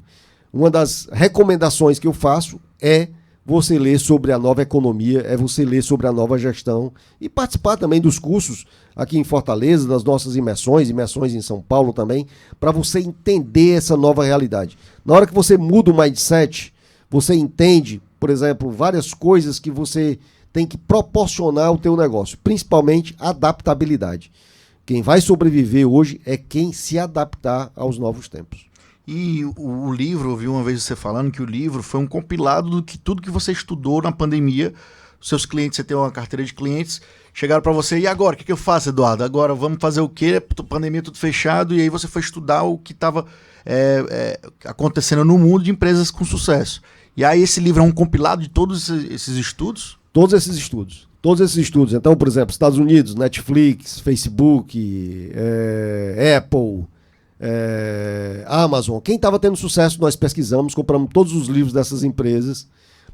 uma das recomendações que eu faço é você ler sobre a nova economia, é você ler sobre a nova gestão e participar também dos cursos aqui em Fortaleza, das nossas imersões em São Paulo também, para você entender essa nova realidade. Na hora que você muda o mindset, você entende, por exemplo, várias coisas que você tem que proporcionar ao teu negócio, principalmente adaptabilidade. Quem vai sobreviver hoje é quem se adaptar aos novos tempos. E o livro, eu vi uma vez você falando que o livro foi um compilado do que tudo que você estudou na pandemia. Seus clientes, você tem uma carteira de clientes, chegaram para você, e agora? O que eu faço, Eduardo? Agora vamos fazer o quê? Pandemia tudo fechado, e aí você foi estudar o que estava acontecendo no mundo de empresas com sucesso. E aí esse livro é um compilado de todos esses estudos? Todos esses estudos. Então, por exemplo, Estados Unidos, Netflix, Facebook, Apple, Amazon. Quem estava tendo sucesso, nós pesquisamos, compramos todos os livros dessas empresas,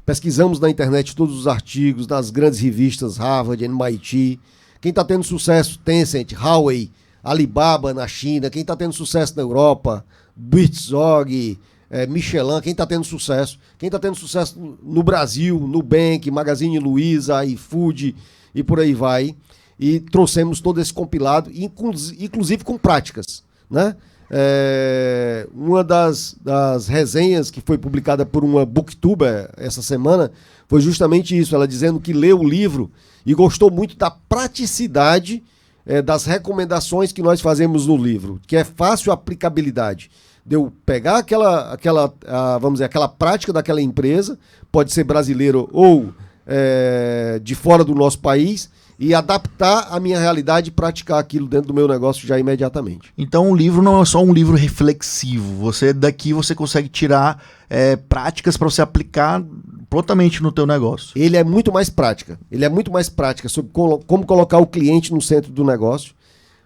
pesquisamos na internet todos os artigos, nas grandes revistas, Harvard, MIT. Quem está tendo sucesso, Tencent, Huawei, Alibaba na China. Quem está tendo sucesso na Europa, Bitsorg, Michelin, quem está tendo sucesso. Quem está tendo sucesso no Brasil, Nubank, Magazine Luiza, iFood e por aí vai. E trouxemos todo esse compilado, inclusive com práticas. Né? Uma das resenhas que foi publicada por uma booktuber essa semana foi justamente isso, ela dizendo que leu o livro e gostou muito da praticidade das recomendações que nós fazemos no livro, que é fácil aplicabilidade. De eu pegar aquela prática daquela empresa, pode ser brasileiro ou de fora do nosso país, e adaptar a minha realidade e praticar aquilo dentro do meu negócio já imediatamente. Então o livro não é só um livro reflexivo, daqui você consegue tirar práticas para você aplicar prontamente no teu negócio. Ele é muito mais prática, sobre como colocar o cliente no centro do negócio,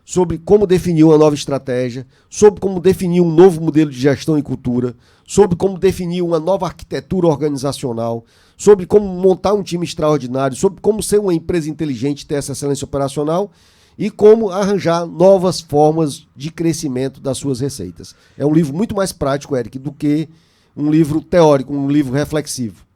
sobre como definir uma nova estratégia, sobre como definir um novo modelo de gestão e cultura, sobre como definir uma nova arquitetura organizacional, sobre como montar um time extraordinário, sobre como ser uma empresa inteligente, ter essa excelência operacional e como arranjar novas formas de crescimento das suas receitas. É um livro muito mais prático, Eric, do que um livro teórico, um livro reflexivo.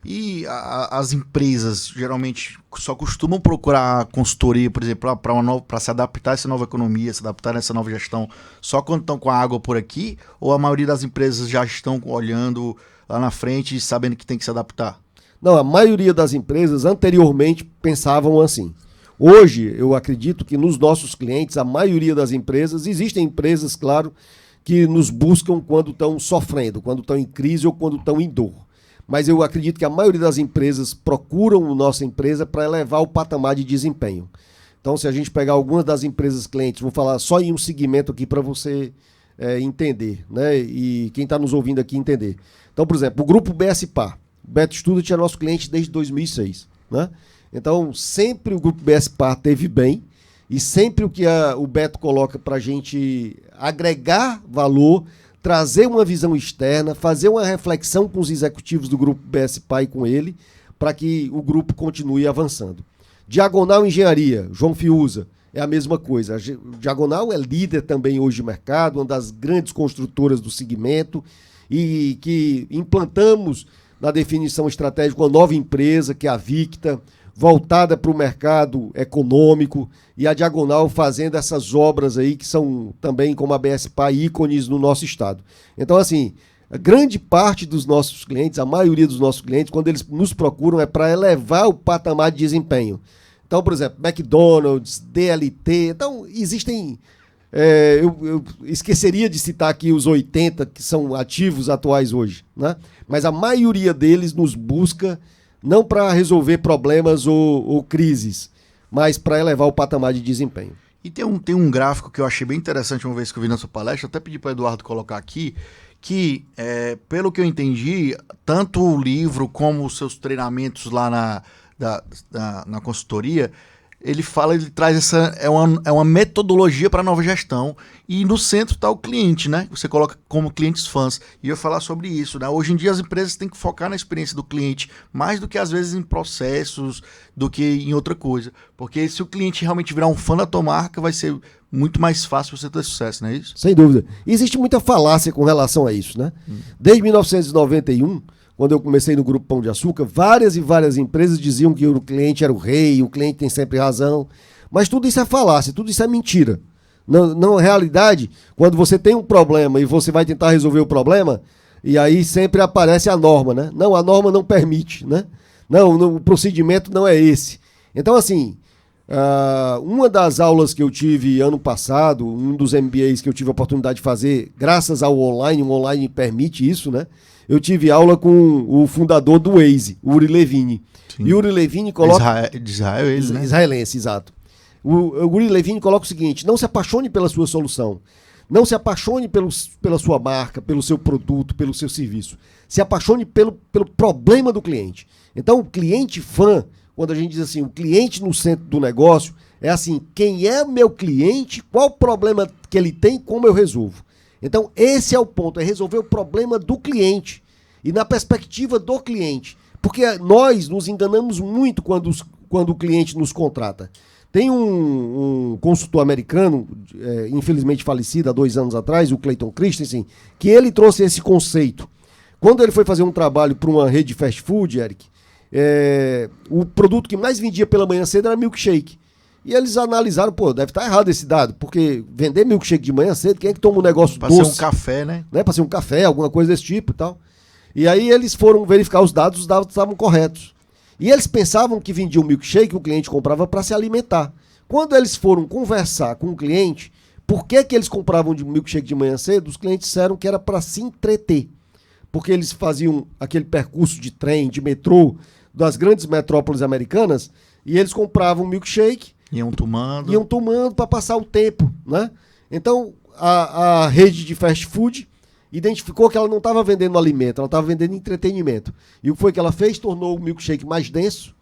E as empresas geralmente só costumam procurar consultoria, por exemplo, para se adaptar a essa nova economia, se adaptar a essa nova gestão, só quando estão com a água por aqui? Ou a maioria das empresas já estão olhando lá na frente e sabendo que tem que se adaptar? Não, a maioria das empresas anteriormente pensavam assim. Hoje, eu acredito que nos nossos clientes, a maioria das empresas, existem empresas, claro, que nos buscam quando estão sofrendo, quando estão em crise ou quando estão em dor. Mas eu acredito que a maioria das empresas procuram a nossa empresa para elevar o patamar de desempenho. Então, se a gente pegar algumas das empresas clientes, vou falar só em um segmento aqui para você entender, né? E quem está nos ouvindo aqui entender. Então, por exemplo, o grupo BSPA. O Beto Student é nosso cliente desde 2006, né? Então, sempre o grupo BSPA teve bem e sempre o que o Beto coloca para a gente agregar valor, trazer uma visão externa, fazer uma reflexão com os executivos do grupo BSPA e com ele, para que o grupo continue avançando. Diagonal Engenharia, João Fiuza, é a mesma coisa. A Diagonal é líder também hoje de mercado, uma das grandes construtoras do segmento, e que implantamos na definição estratégica uma nova empresa, que é a Victa, voltada para o mercado econômico, e a Diagonal fazendo essas obras aí que são também, como a BSPA, ícones no nosso estado. Então, assim, a grande parte dos nossos clientes, a maioria dos nossos clientes, quando eles nos procuram é para elevar o patamar de desempenho. Então, por exemplo, McDonald's, DLT, então existem... eu esqueceria de citar aqui os 80 que são ativos atuais hoje, né? Mas a maioria deles nos busca não para resolver problemas ou crises, mas para elevar o patamar de desempenho. E tem um gráfico que eu achei bem interessante uma vez que eu vi na sua palestra, até pedi para o Eduardo colocar aqui, que, pelo que eu entendi, tanto o livro como os seus treinamentos lá na consultoria, ele traz uma metodologia para a nova gestão, e no centro está o cliente, né? Você coloca como clientes fãs. E eu ia falar sobre isso, né? Hoje em dia as empresas têm que focar na experiência do cliente, mais do que às vezes em processos, do que em outra coisa. Porque se o cliente realmente virar um fã da tua marca, vai ser muito mais fácil você ter sucesso, não é isso? Sem dúvida. E existe muita falácia com relação a isso, né? Desde 1991... quando eu comecei no Grupo Pão de Açúcar, várias e várias empresas diziam que o cliente era o rei, o cliente tem sempre razão. Mas tudo isso é falácia, tudo isso é mentira. Na realidade, quando você tem um problema e você vai tentar resolver o problema, e aí sempre aparece a norma, né? Não, a norma não permite, né? Não, o procedimento não é esse. Então, assim, uma das aulas que eu tive ano passado, um dos MBAs que eu tive a oportunidade de fazer, graças ao online, o online permite isso, né? Eu tive aula com o fundador do Waze, o Uri Levine. Sim. E o Uri Levine coloca... De Israel, ele, né? Israelense, exato. O Uri Levine coloca o seguinte: não se apaixone pela sua solução. Não se apaixone pela sua marca, pelo seu produto, pelo seu serviço. Se apaixone pelo problema do cliente. Então, o cliente fã, quando a gente diz assim, o cliente no centro do negócio, é assim, quem é meu cliente, qual o problema que ele tem, como eu resolvo. Então, esse é o ponto, é resolver o problema do cliente e na perspectiva do cliente. Porque nós nos enganamos muito quando o cliente nos contrata. Tem um consultor americano, infelizmente falecido há 2 anos atrás, o Clayton Christensen, que ele trouxe esse conceito. Quando ele foi fazer um trabalho para uma rede de fast food, Eric, o produto que mais vendia pela manhã cedo era milkshake. E eles analisaram, deve estar errado esse dado, porque vender milkshake de manhã cedo, quem é que toma um negócio doce? Pra ser um café, né? Pra ser um café, alguma coisa desse tipo e tal. E aí eles foram verificar os dados estavam corretos. E eles pensavam que vendiam milkshake, o cliente comprava para se alimentar. Quando eles foram conversar com o cliente, por que eles compravam de milkshake de manhã cedo, os clientes disseram que era para se entreter. Porque eles faziam aquele percurso de trem, de metrô, das grandes metrópoles americanas, e eles compravam milkshake, Iam tomando para passar o tempo, né? Então, a rede de fast food identificou que ela não estava vendendo alimento, ela estava vendendo entretenimento. E o que foi que ela fez? Tornou o milkshake mais denso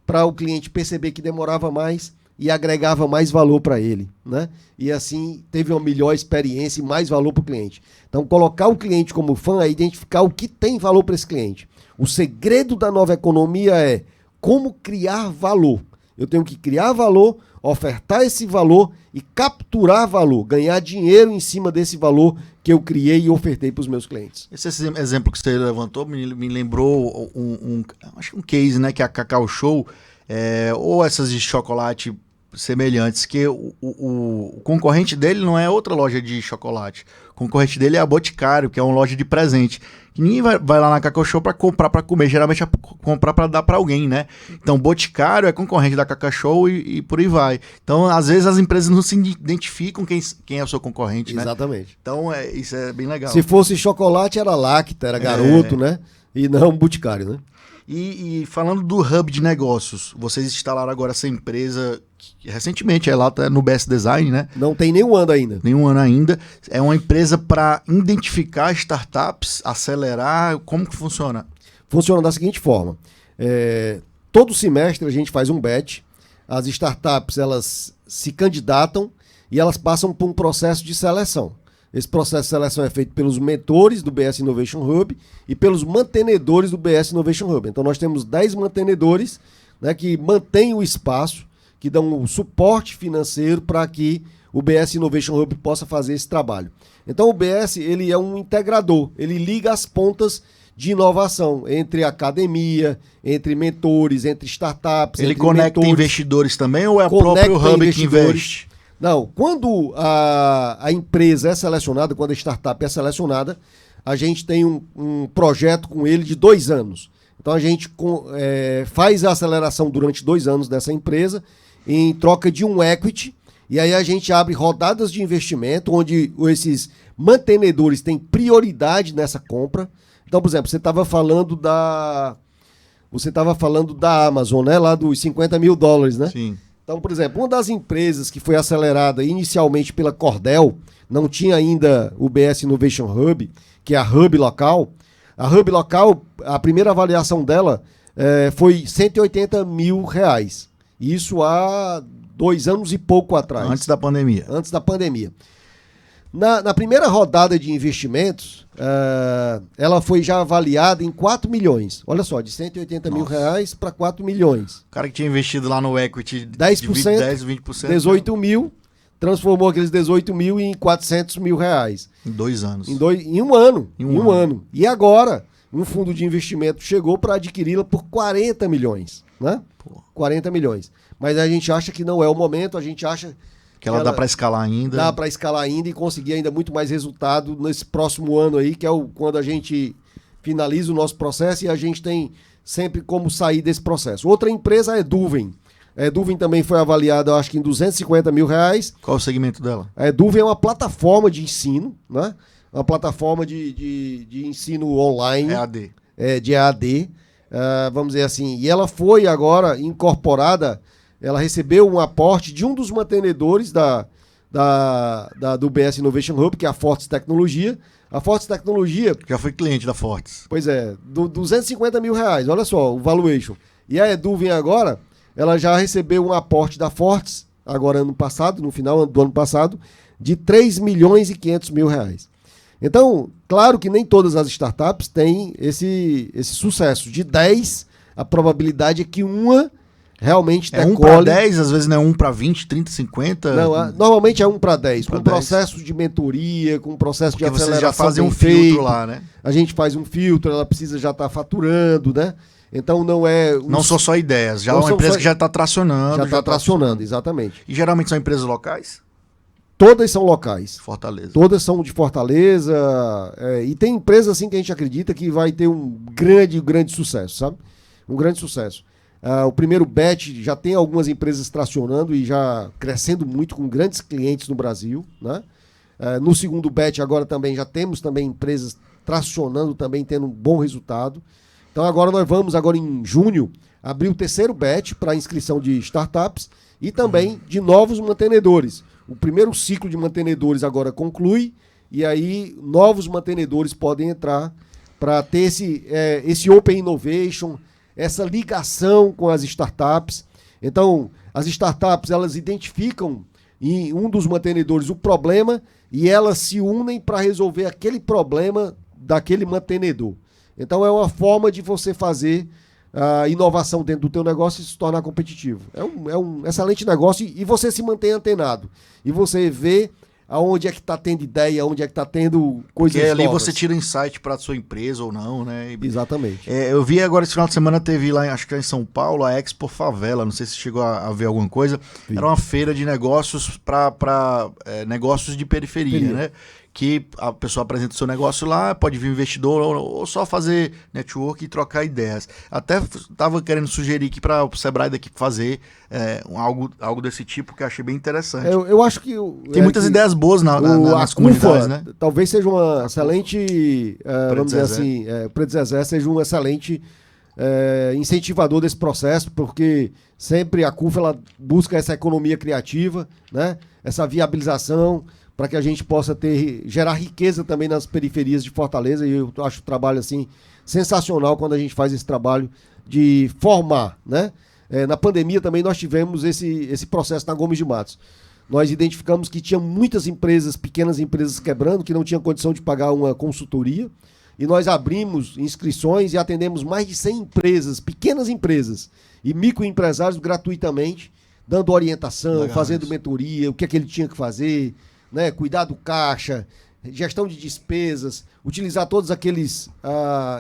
para o cliente perceber que demorava mais e agregava mais valor para ele, né? E assim teve uma melhor experiência e mais valor para o cliente. Então, colocar o cliente como fã é identificar o que tem valor para esse cliente. O segredo da nova economia é como criar valor. eu tenho que criar valor, ofertar esse valor e capturar valor, ganhar dinheiro em cima desse valor que eu criei e ofertei para os meus clientes. Esse exemplo que você levantou me lembrou acho que um case, né, que é a Cacau Show, ou essas de chocolate semelhantes, que o concorrente dele não é outra loja de chocolate. O concorrente dele é a Boticário, que é uma loja de presente. Que ninguém vai lá na Cacau Show para comprar para comer, geralmente é comprar para dar para alguém, né? Então, Boticário é concorrente da Cacau Show e por aí vai. Então, às vezes as empresas não se identificam quem é o seu concorrente, né? Exatamente. Então, isso é bem legal. Se fosse chocolate, era Lacta, era Garoto, né? E não Boticário, né? E falando do hub de negócios, vocês instalaram agora essa empresa que recentemente, lá tá no BS Design, né? Não tem nenhum ano ainda. Nenhum ano ainda. É uma empresa para identificar startups, acelerar. Como que funciona? Funciona da seguinte forma. Todo semestre a gente faz um batch. As startups, elas se candidatam e elas passam por um processo de seleção. Esse processo de seleção é feito pelos mentores do BS Innovation Hub e pelos mantenedores do BS Innovation Hub. Então nós temos 10 mantenedores, né, que mantêm o espaço, que dão um suporte financeiro para que o BS Innovation Hub possa fazer esse trabalho. Então o BS, ele é um integrador, ele liga as pontas de inovação entre academia, entre mentores, entre startups. Ele entre conecta mentores, investidores também ou é o próprio hub que investe? Não, quando a empresa é selecionada, quando a startup é selecionada, a gente tem um projeto com ele de 2 anos. Então a gente faz a aceleração durante 2 anos dessa empresa em troca de um equity, e aí a gente abre rodadas de investimento onde esses mantenedores têm prioridade nessa compra. Então, por exemplo, você estava falando da Amazon, né? Lá dos $50 mil, né? Sim. Então, por exemplo, uma das empresas que foi acelerada inicialmente pela Cordel, não tinha ainda o BS Innovation Hub, que é a Hub Local. A Hub Local, a primeira avaliação dela foi R$180 mil. Isso há 2 anos e pouco atrás. Antes da pandemia. Antes da pandemia. Na primeira rodada de investimentos, ela foi já avaliada em 4 milhões. Olha só, de R$180 mil para 4 milhões. O cara que tinha investido lá no equity 10%, 10, 20%. 18 mil, transformou aqueles 18 mil em R$400 mil. Em 2 anos. Em um ano. Em um ano. E agora, um fundo de investimento chegou para adquiri-la por 40 milhões. Né? 40 milhões. Mas a gente acha que não é o momento, a gente acha que ela dá para escalar ainda. Dá para escalar ainda e conseguir ainda muito mais resultado nesse próximo ano aí, que é quando a gente finaliza o nosso processo e a gente tem sempre como sair desse processo. Outra empresa é a Eduven. A Eduven também foi avaliada, eu acho que em R$250 mil. Qual o segmento dela? A Eduven é uma plataforma de ensino, né? Uma plataforma de ensino online. EAD. De EAD. Vamos dizer assim. E ela foi agora incorporada. Ela recebeu um aporte de um dos mantenedores do BS Innovation Hub, que é a Fortes Tecnologia. A Fortes Tecnologia... Já foi cliente da Fortes. Pois é, R$250 mil, olha só, o valuation. E a Eduven agora, ela já recebeu um aporte da Fortes, agora ano passado, no final do ano passado, de R$3.500.000. Então, claro que nem todas as startups têm esse sucesso. De 10, a probabilidade é que uma... realmente decole. 1 para 10, às vezes não é 1 para 20, 30, 50. Não, normalmente é 1 para 10, com 10. processo de mentoria, com processo porque de aceleração. Vocês já fazem um feito. filtro lá, né? A gente faz um filtro, ela precisa já estar faturando, né? Então não é... Não são só ideias, já é uma empresa que já está tracionando. Já está tracionando, exatamente. E geralmente são empresas locais? Todas são locais. Fortaleza. Todas são de Fortaleza. E tem empresas assim que a gente acredita que vai ter um grande sucesso, sabe? Um grande sucesso. O primeiro batch já tem algumas empresas tracionando e já crescendo muito com grandes clientes no Brasil, né? No segundo batch agora também já temos também empresas tracionando também, tendo um bom resultado. Então agora nós vamos, agora em junho, abrir o terceiro batch para inscrição de startups e também de novos mantenedores. O primeiro ciclo de mantenedores agora conclui e aí novos mantenedores podem entrar para ter esse Open Innovation, essa ligação com as startups. Então, as startups, elas identificam em um dos mantenedores o problema e elas se unem para resolver aquele problema daquele mantenedor. Então, é uma forma de você fazer a inovação dentro do teu negócio e se tornar competitivo. É um excelente negócio e você se mantém antenado. E você vê aonde é que está tendo ideia, onde é que está tendo coisas Porque ali novas. você tira insight para sua empresa ou não, né? Exatamente. Eu vi agora esse final de semana, teve lá, acho que em São Paulo, a Expo Favela, não sei se chegou a ver alguma coisa. Vi. Era uma feira de negócios para negócios de periferia, né? Que a pessoa apresenta o seu negócio lá, pode vir investidor ou só fazer network e trocar ideias. Até estava querendo sugerir aqui para o Sebrae daqui fazer algo desse tipo, que eu achei bem interessante. Eu acho que... Tem muitas ideias boas nas comunidades, né? Talvez seja uma excelente... vamos dizer assim, o Preto Zezé seja um excelente incentivador desse processo, porque sempre a CUFA ela busca essa economia criativa, né? Essa viabilização, para que a gente possa gerar riqueza também nas periferias de Fortaleza, e eu acho o trabalho assim sensacional quando a gente faz esse trabalho de formar, né? Na pandemia também nós tivemos esse processo na Gomes de Matos. Nós identificamos que tinha muitas empresas, pequenas empresas quebrando, que não tinham condição de pagar uma consultoria, e nós abrimos inscrições e atendemos mais de 100 empresas, pequenas empresas e microempresários gratuitamente, dando orientação, legal, fazendo mentoria, o que é que ele tinha que fazer, né, cuidar do caixa, gestão de despesas, utilizar todos aqueles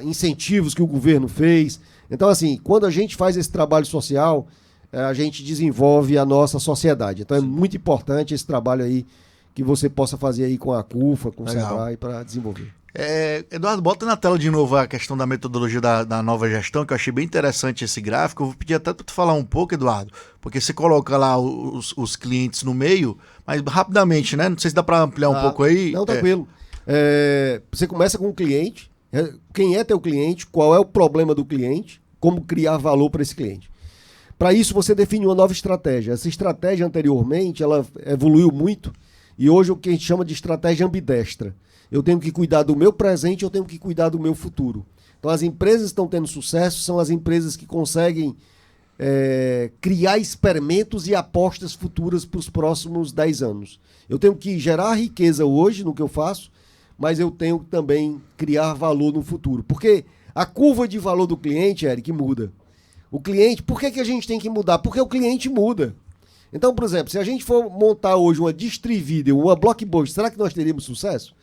incentivos que o governo fez. Então, assim, quando a gente faz esse trabalho social, a gente desenvolve a nossa sociedade. Então, é muito importante esse trabalho aí que você possa fazer aí com a CUFA, com o Sebrae, para desenvolver. Eduardo, bota na tela de novo a questão da metodologia da nova gestão, que eu achei bem interessante esse gráfico. Eu vou pedir até para tu falar um pouco, Eduardo, porque você coloca lá os clientes no meio, mas rapidamente, né? Não sei se dá para ampliar um pouco aí. Não, tranquilo. Você começa com o cliente, quem é teu cliente, qual é o problema do cliente, como criar valor para esse cliente. Para isso, você define uma nova estratégia. Essa estratégia, anteriormente, ela evoluiu muito, e hoje o que a gente chama de estratégia ambidestra. Eu tenho que cuidar do meu presente, eu tenho que cuidar do meu futuro. Então, as empresas que estão tendo sucesso são as empresas que conseguem criar experimentos e apostas futuras para os próximos 10 anos. Eu tenho que gerar riqueza hoje no que eu faço, mas eu tenho que também criar valor no futuro. Porque a curva de valor do cliente, Eric, muda. O cliente, por que a gente tem que mudar? Porque o cliente muda. Então, por exemplo, se a gente for montar hoje uma Distrivideo, uma Blockbuster, será que nós teríamos sucesso?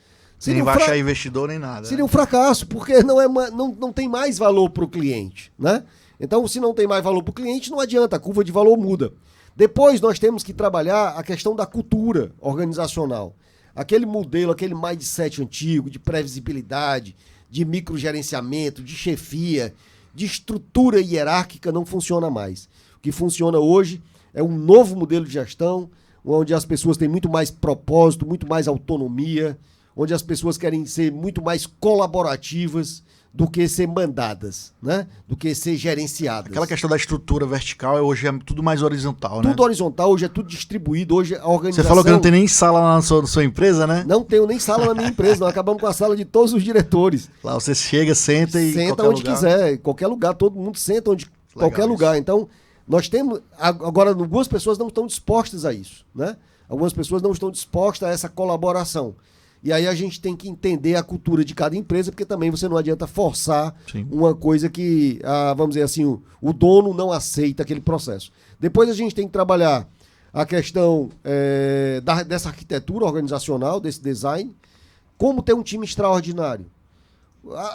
Nem vai achar investidor nem nada. Seria um fracasso, porque não tem mais valor para o cliente, né? Então, se não tem mais valor para o cliente, não adianta, a curva de valor muda. Depois, nós temos que trabalhar a questão da cultura organizacional. Aquele modelo, aquele mindset antigo de previsibilidade, de microgerenciamento, de chefia, de estrutura hierárquica não funciona mais. O que funciona hoje é um novo modelo de gestão, onde as pessoas têm muito mais propósito, muito mais autonomia, onde as pessoas querem ser muito mais colaborativas do que ser mandadas, né? Do que ser gerenciadas. Aquela questão da estrutura vertical hoje é tudo mais horizontal, né? Tudo horizontal, hoje é tudo distribuído, hoje a organização... Você falou que não tem nem sala lá na sua empresa, né? Não tenho nem sala na minha empresa, nós acabamos com a sala de todos os diretores. Lá você chega, senta e... Senta onde quiser, em qualquer lugar, todo mundo senta onde qualquer lugar. Então, nós temos... Agora, algumas pessoas não estão dispostas a isso, né? Algumas pessoas não estão dispostas a essa colaboração. E aí a gente tem que entender a cultura de cada empresa, porque também você não adianta forçar uma coisa que, vamos dizer assim, o dono não aceita aquele processo. Depois a gente tem que trabalhar a questão dessa arquitetura organizacional, desse design, como ter um time extraordinário.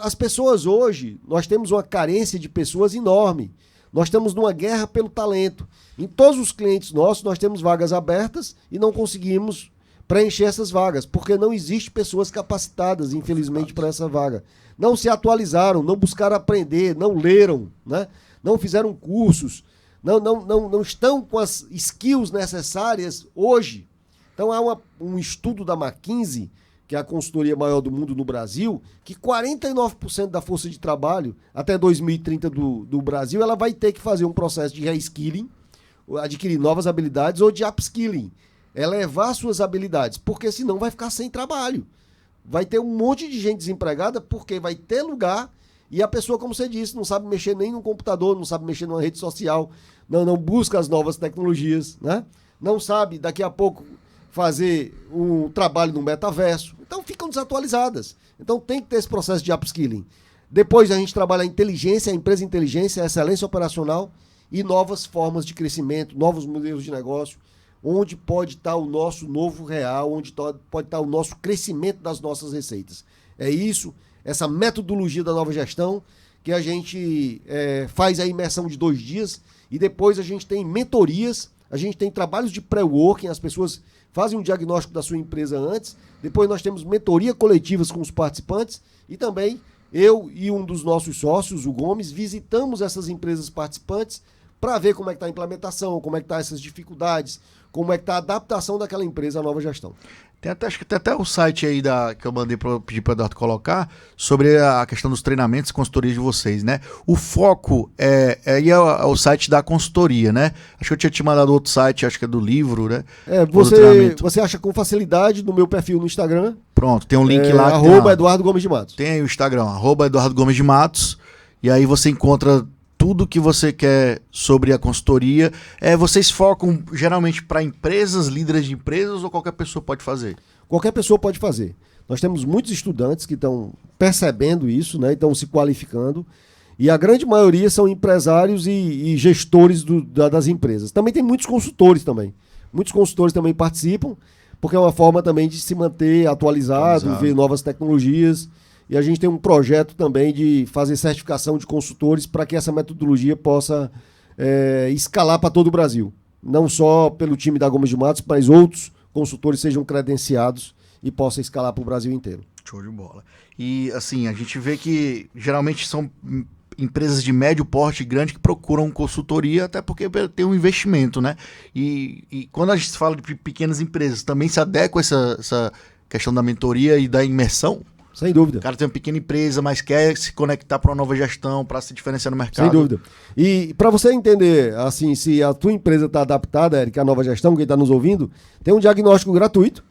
As pessoas hoje, nós temos uma carência de pessoas enorme. Nós estamos numa guerra pelo talento. Em todos os clientes nossos, nós temos vagas abertas e não conseguimos preencher essas vagas, porque não existe pessoas capacitadas, infelizmente, para essa vaga. Não se atualizaram, não buscaram aprender, não leram, né? Não fizeram cursos, não estão com as skills necessárias hoje. Então, há um estudo da McKinsey, que é a consultoria maior do mundo no Brasil, que 49% da força de trabalho até 2030 do Brasil, ela vai ter que fazer um processo de reskilling, adquirir novas habilidades ou de upskilling. Elevar suas habilidades, porque senão vai ficar sem trabalho. Vai ter um monte de gente desempregada, porque vai ter lugar e a pessoa, como você disse, não sabe mexer nem no computador, não sabe mexer numa rede social, não busca as novas tecnologias, né? Não sabe, daqui a pouco, fazer um trabalho no metaverso. Então ficam desatualizadas. Então tem que ter esse processo de upskilling. Depois a gente trabalha a inteligência, a empresa inteligência, a excelência operacional e novas formas de crescimento, novos modelos de negócio, onde pode estar o nosso novo real, onde pode estar o nosso crescimento das nossas receitas. É isso, essa metodologia da nova gestão, que a gente faz a imersão de 2 dias e depois a gente tem mentorias, a gente tem trabalhos de pré-working, as pessoas fazem um diagnóstico da sua empresa antes, depois nós temos mentoria coletivas com os participantes e também eu e um dos nossos sócios, o Gomes, visitamos essas empresas participantes para ver como é que está a implementação, como é que estão essas dificuldades, como é que está a adaptação daquela empresa à nova gestão. Acho que tem até o site aí que eu mandei pedir para o Eduardo colocar sobre a questão dos treinamentos e consultorias de vocês, né? O foco é o site da consultoria, né? Acho que eu tinha te mandado outro site, acho que é do livro, né? Você acha com facilidade no meu perfil no Instagram. Pronto, tem um link lá. Eduardo Gomes de Matos. Tem aí o Instagram, @Eduardo Gomes de Matos, e aí você encontra tudo que você quer sobre a consultoria. Vocês focam geralmente para empresas, líderes de empresas, ou qualquer pessoa pode fazer? Qualquer pessoa pode fazer. Nós temos muitos estudantes que estão percebendo isso, né, estão se qualificando, e a grande maioria são empresários e gestores das empresas. Também tem muitos consultores também. Muitos consultores também participam, porque é uma forma também de se manter atualizado. Ver novas tecnologias. E a gente tem um projeto também de fazer certificação de consultores para que essa metodologia possa escalar para todo o Brasil. Não só pelo time da Gomes de Matos, mas outros consultores sejam credenciados e possam escalar para o Brasil inteiro. Show de bola. E assim, a gente vê que geralmente são empresas de médio porte grande que procuram consultoria, até porque tem um investimento, né? E quando a gente fala de pequenas empresas, também se adequa essa questão da mentoria e da imersão? Sem dúvida. O cara tem uma pequena empresa, mas quer se conectar para uma nova gestão, para se diferenciar no mercado. Sem dúvida. E para você entender, assim, se a tua empresa está adaptada, Eric, à nova gestão, quem está nos ouvindo, tem um diagnóstico gratuito.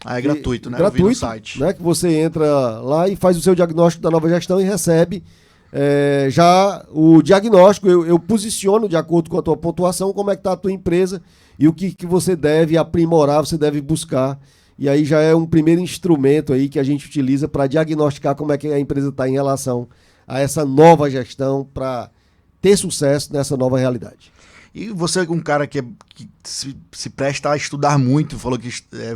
É gratuito, né? Gratuito, eu vi no site. Né? Que você entra lá e faz o seu diagnóstico da nova gestão e recebe já o diagnóstico. Eu posiciono de acordo com a tua pontuação como é que está a tua empresa e o que você deve aprimorar, você deve buscar. E aí já é um primeiro instrumento aí que a gente utiliza para diagnosticar como é que a empresa está em relação a essa nova gestão para ter sucesso nessa nova realidade. E você é um cara que se presta a estudar muito, falou que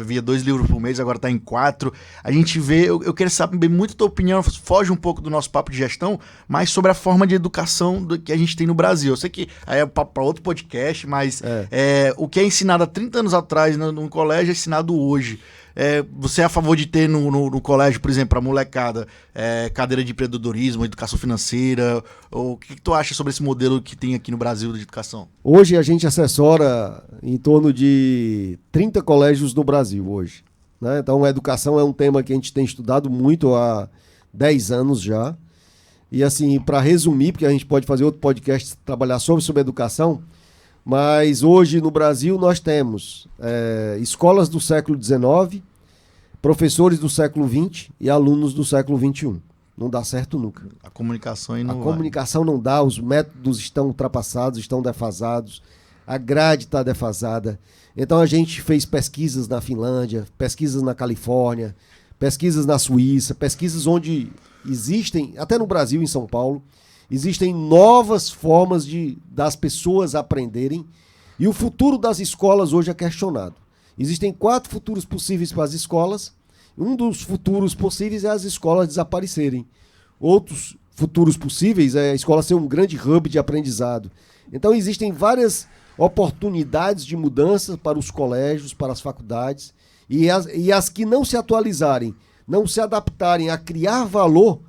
via 2 livros por mês, agora está em 4. A gente vê, eu quero saber muito a tua opinião, foge um pouco do nosso papo de gestão, mas sobre a forma de educação que a gente tem no Brasil. Eu sei que aí é papo para outro podcast, mas o que é ensinado há 30 anos atrás no colégio é ensinado hoje. Você é a favor de ter no colégio, por exemplo, para molecada, cadeira de empreendedorismo, educação financeira? Ou o que tu acha sobre esse modelo que tem aqui no Brasil de educação? Hoje a gente assessora em torno de 30 colégios no Brasil hoje, né? Então a educação é um tema que a gente tem estudado muito há 10 anos já. E assim, para resumir, porque a gente pode fazer outro podcast, trabalhar sobre educação, mas hoje no Brasil nós temos escolas do século XIX, professores do século XX e alunos do século XXI. Não dá certo nunca. A comunicação não dá, os métodos estão ultrapassados, estão defasados, a grade está defasada. Então a gente fez pesquisas na Finlândia, pesquisas na Califórnia, pesquisas na Suíça, pesquisas onde existem, até no Brasil, em São Paulo, existem novas formas das pessoas aprenderem e o futuro das escolas hoje é questionado. Existem 4 futuros possíveis para as escolas. Um dos futuros possíveis é as escolas desaparecerem. Outros futuros possíveis é a escola ser um grande hub de aprendizado. Então existem várias oportunidades de mudança para os colégios, para as faculdades, e as que não se atualizarem, não se adaptarem a criar valor,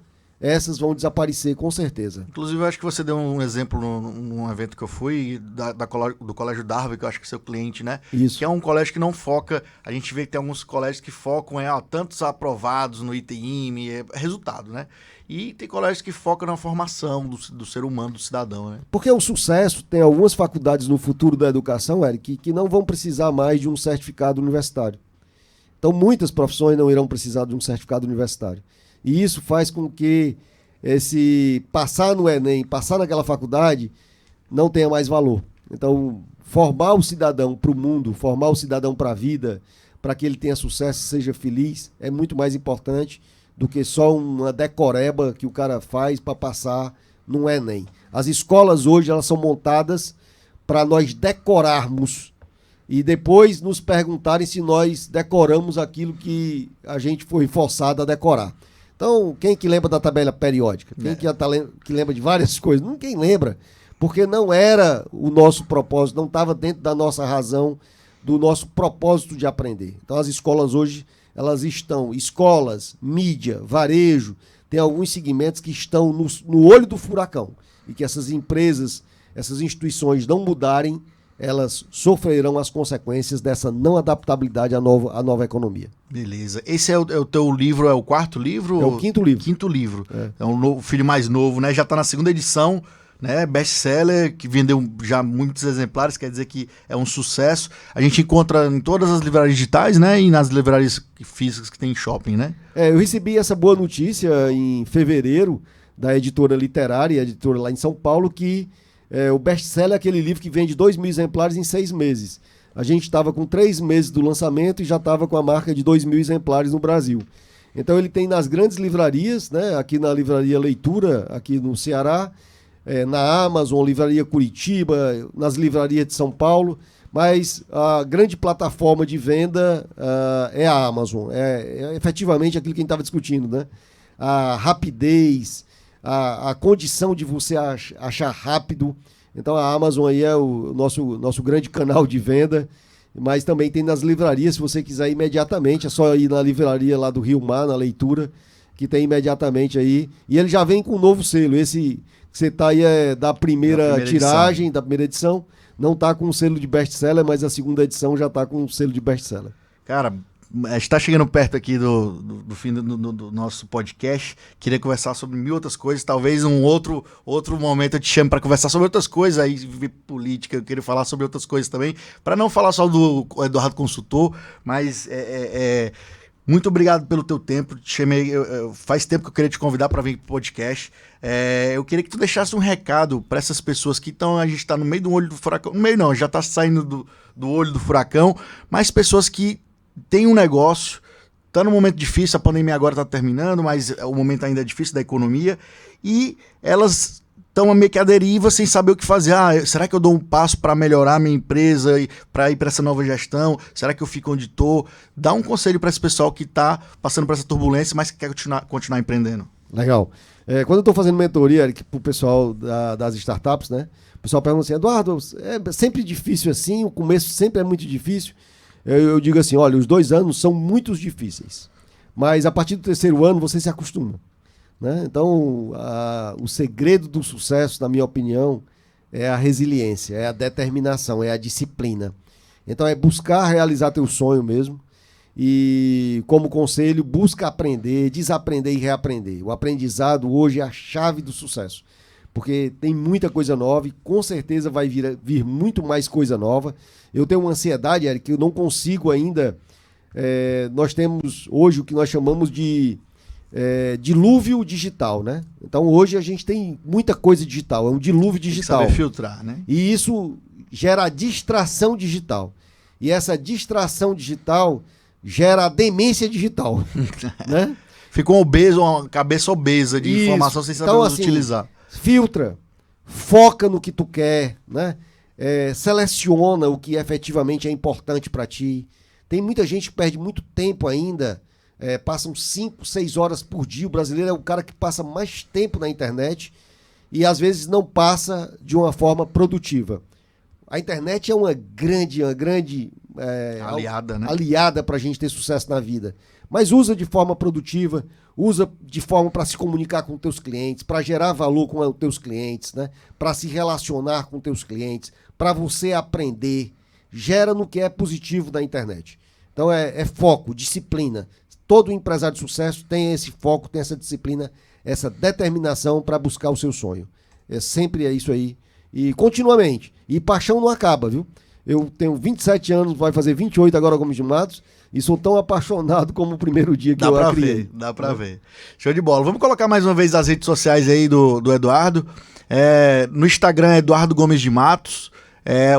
essas vão desaparecer com certeza. Inclusive, eu acho que você deu um exemplo num evento que eu fui, do Colégio Darwin, que eu acho que é seu cliente, né? Isso. Que é um colégio que não foca, a gente vê que tem alguns colégios que focam tantos aprovados no ITIM, resultado, né? E tem colégios que focam na formação do ser humano, do cidadão, né? Porque o sucesso, tem algumas faculdades no futuro da educação, Eric, que não vão precisar mais de um certificado universitário. Então, muitas profissões não irão precisar de um certificado universitário. E isso faz com que esse passar no Enem, passar naquela faculdade, não tenha mais valor. Então, formar o cidadão para o mundo, formar o cidadão para a vida, para que ele tenha sucesso, seja feliz, é muito mais importante do que só uma decoreba que o cara faz para passar no Enem. As escolas hoje elas são montadas para nós decorarmos e depois nos perguntarem se nós decoramos aquilo que a gente foi forçado a decorar. Então, quem que lembra da tabela periódica? Quem que lembra de várias coisas? Ninguém lembra, porque não era o nosso propósito, não estava dentro da nossa razão, do nosso propósito de aprender. Então, as escolas hoje, elas estão, escolas, mídia, varejo, tem alguns segmentos que estão no olho do furacão e que essas empresas, essas instituições não mudarem, elas sofrerão as consequências dessa não adaptabilidade à nova economia. Beleza. Esse é o teu livro, é o quarto livro? É o quinto livro. Quinto livro. É o filho mais novo, né? Já está na segunda edição, né? Best-seller, que vendeu já muitos exemplares, quer dizer que é um sucesso. A gente encontra em todas as livrarias digitais, né? E nas livrarias físicas que tem em shopping, né? Eu recebi essa boa notícia em fevereiro da editora literária, editora lá em São Paulo, que o best-seller é aquele livro que vende 2.000 exemplares em 6 meses. A gente estava com 3 meses do lançamento e já estava com a marca de 2.000 exemplares no Brasil. Então ele tem nas grandes livrarias, né, aqui na Livraria Leitura, aqui no Ceará, na Amazon, Livraria Curitiba, nas livrarias de São Paulo, mas a grande plataforma de venda é a Amazon. É efetivamente aquilo que a gente estava discutindo, né? A rapidez, a condição de você achar rápido. Então a Amazon aí é o nosso grande canal de venda, mas também tem nas livrarias, se você quiser imediatamente, é só ir na livraria lá do Rio Mar, na Leitura, que tem imediatamente aí. E ele já vem com um novo selo. Esse que você está aí é da primeira tiragem, edição. Da primeira edição. Não está com o selo de best-seller, mas a segunda edição já está com o selo de best-seller. Cara, a gente está chegando perto aqui do fim do nosso podcast. Queria conversar sobre 1000 outras coisas. Talvez um outro momento eu te chame para conversar sobre outras coisas. Aí, política, eu queria falar sobre outras coisas também. Para não falar só do Eduardo Consultor, mas muito obrigado pelo teu tempo. Te chamei, faz tempo que eu queria te convidar para vir pro podcast. Eu queria que tu deixasse um recado para essas pessoas que estão. A gente está no meio do olho do furacão. No meio não, já está saindo do olho do furacão. Mas pessoas que têm um negócio, está num momento difícil. A pandemia agora está terminando, mas o momento ainda é difícil da economia. E elas estão meio que à deriva, sem saber o que fazer. Será que eu dou um passo para melhorar minha empresa, para ir para essa nova gestão? Será que eu fico onde estou? Dá um conselho para esse pessoal que está passando por essa turbulência, mas que quer continuar empreendendo. Legal. Quando eu estou fazendo mentoria para o pessoal das startups, né? O pessoal pergunta assim, Eduardo, é sempre difícil assim, o começo sempre é muito difícil. Eu digo assim, olha, os 2 anos são muito difíceis, mas a partir do 3º ano você se acostuma. Né? Então, o segredo do sucesso, na minha opinião, é a resiliência, é a determinação, é a disciplina. Então, é buscar realizar teu sonho mesmo e, como conselho, busca aprender, desaprender e reaprender. O aprendizado hoje é a chave do sucesso, porque tem muita coisa nova e com certeza vai vir muito mais coisa nova. Eu tenho uma ansiedade, Eric, que eu não consigo ainda. Nós temos hoje o que nós chamamos de dilúvio digital, né? Então hoje a gente tem muita coisa digital, é um dilúvio digital. Tem que saber filtrar, né? E isso gera distração digital. E essa distração digital gera a demência digital. Né? Fica uma cabeça obesa de informação sem saber utilizar. Filtra, foca no que tu quer, né? Seleciona o que efetivamente é importante para ti. Tem muita gente que perde muito tempo ainda. Passam 5, 6 horas por dia. O brasileiro é o cara que passa mais tempo na internet e às vezes não passa de uma forma produtiva. A internet é uma grande aliada, né? Aliada para a gente ter sucesso na vida. Mas usa de forma produtiva, usa de forma para se comunicar com teus clientes, para gerar valor com os teus clientes, né? Para se relacionar com teus clientes, para você aprender. Gera no que é positivo da internet. Então é foco, disciplina. Todo empresário de sucesso tem esse foco, tem essa disciplina, essa determinação para buscar o seu sonho. Sempre é isso aí. E continuamente. E paixão não acaba, viu? Eu tenho 27 anos, vai fazer 28 agora como de Matos, e sou tão apaixonado como o primeiro dia que eu a criei. Dá pra ver. Show de bola. Vamos colocar mais uma vez as redes sociais aí do Eduardo. No Instagram é Eduardo Gomes de Matos.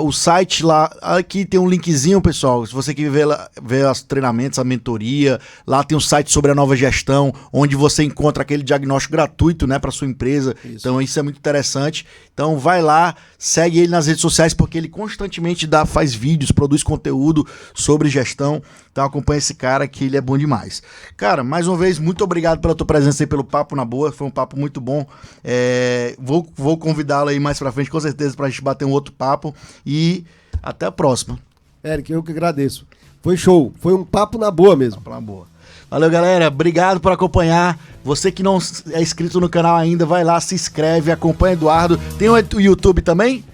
O site lá, aqui tem um linkzinho, pessoal. Se você quer ver os treinamentos, a mentoria, lá tem um site sobre a nova gestão, onde você encontra aquele diagnóstico gratuito, né, para sua empresa. Isso. Então isso é muito interessante. Então vai lá, segue ele nas redes sociais, porque ele constantemente faz vídeos, produz conteúdo sobre gestão. Então acompanha esse cara que ele é bom demais. Cara, mais uma vez, muito obrigado pela tua presença aí, pelo Papo na Boa. Foi um papo muito bom. Vou convidá-lo aí mais pra frente, com certeza, pra gente bater um outro papo. E até a próxima. Eric, eu que agradeço. Foi show. Foi um papo na boa mesmo. Papo na boa. Valeu, galera. Obrigado por acompanhar. Você que não é inscrito no canal ainda, vai lá, se inscreve, acompanha Eduardo. Tem o YouTube também?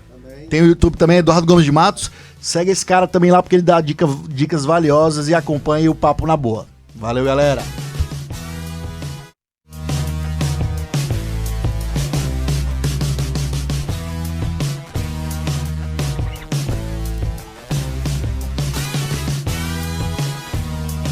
Tem o YouTube também, Eduardo Gomes de Matos. Segue esse cara também lá, porque ele dá dicas valiosas e acompanha o Papo na Boa. Valeu, galera.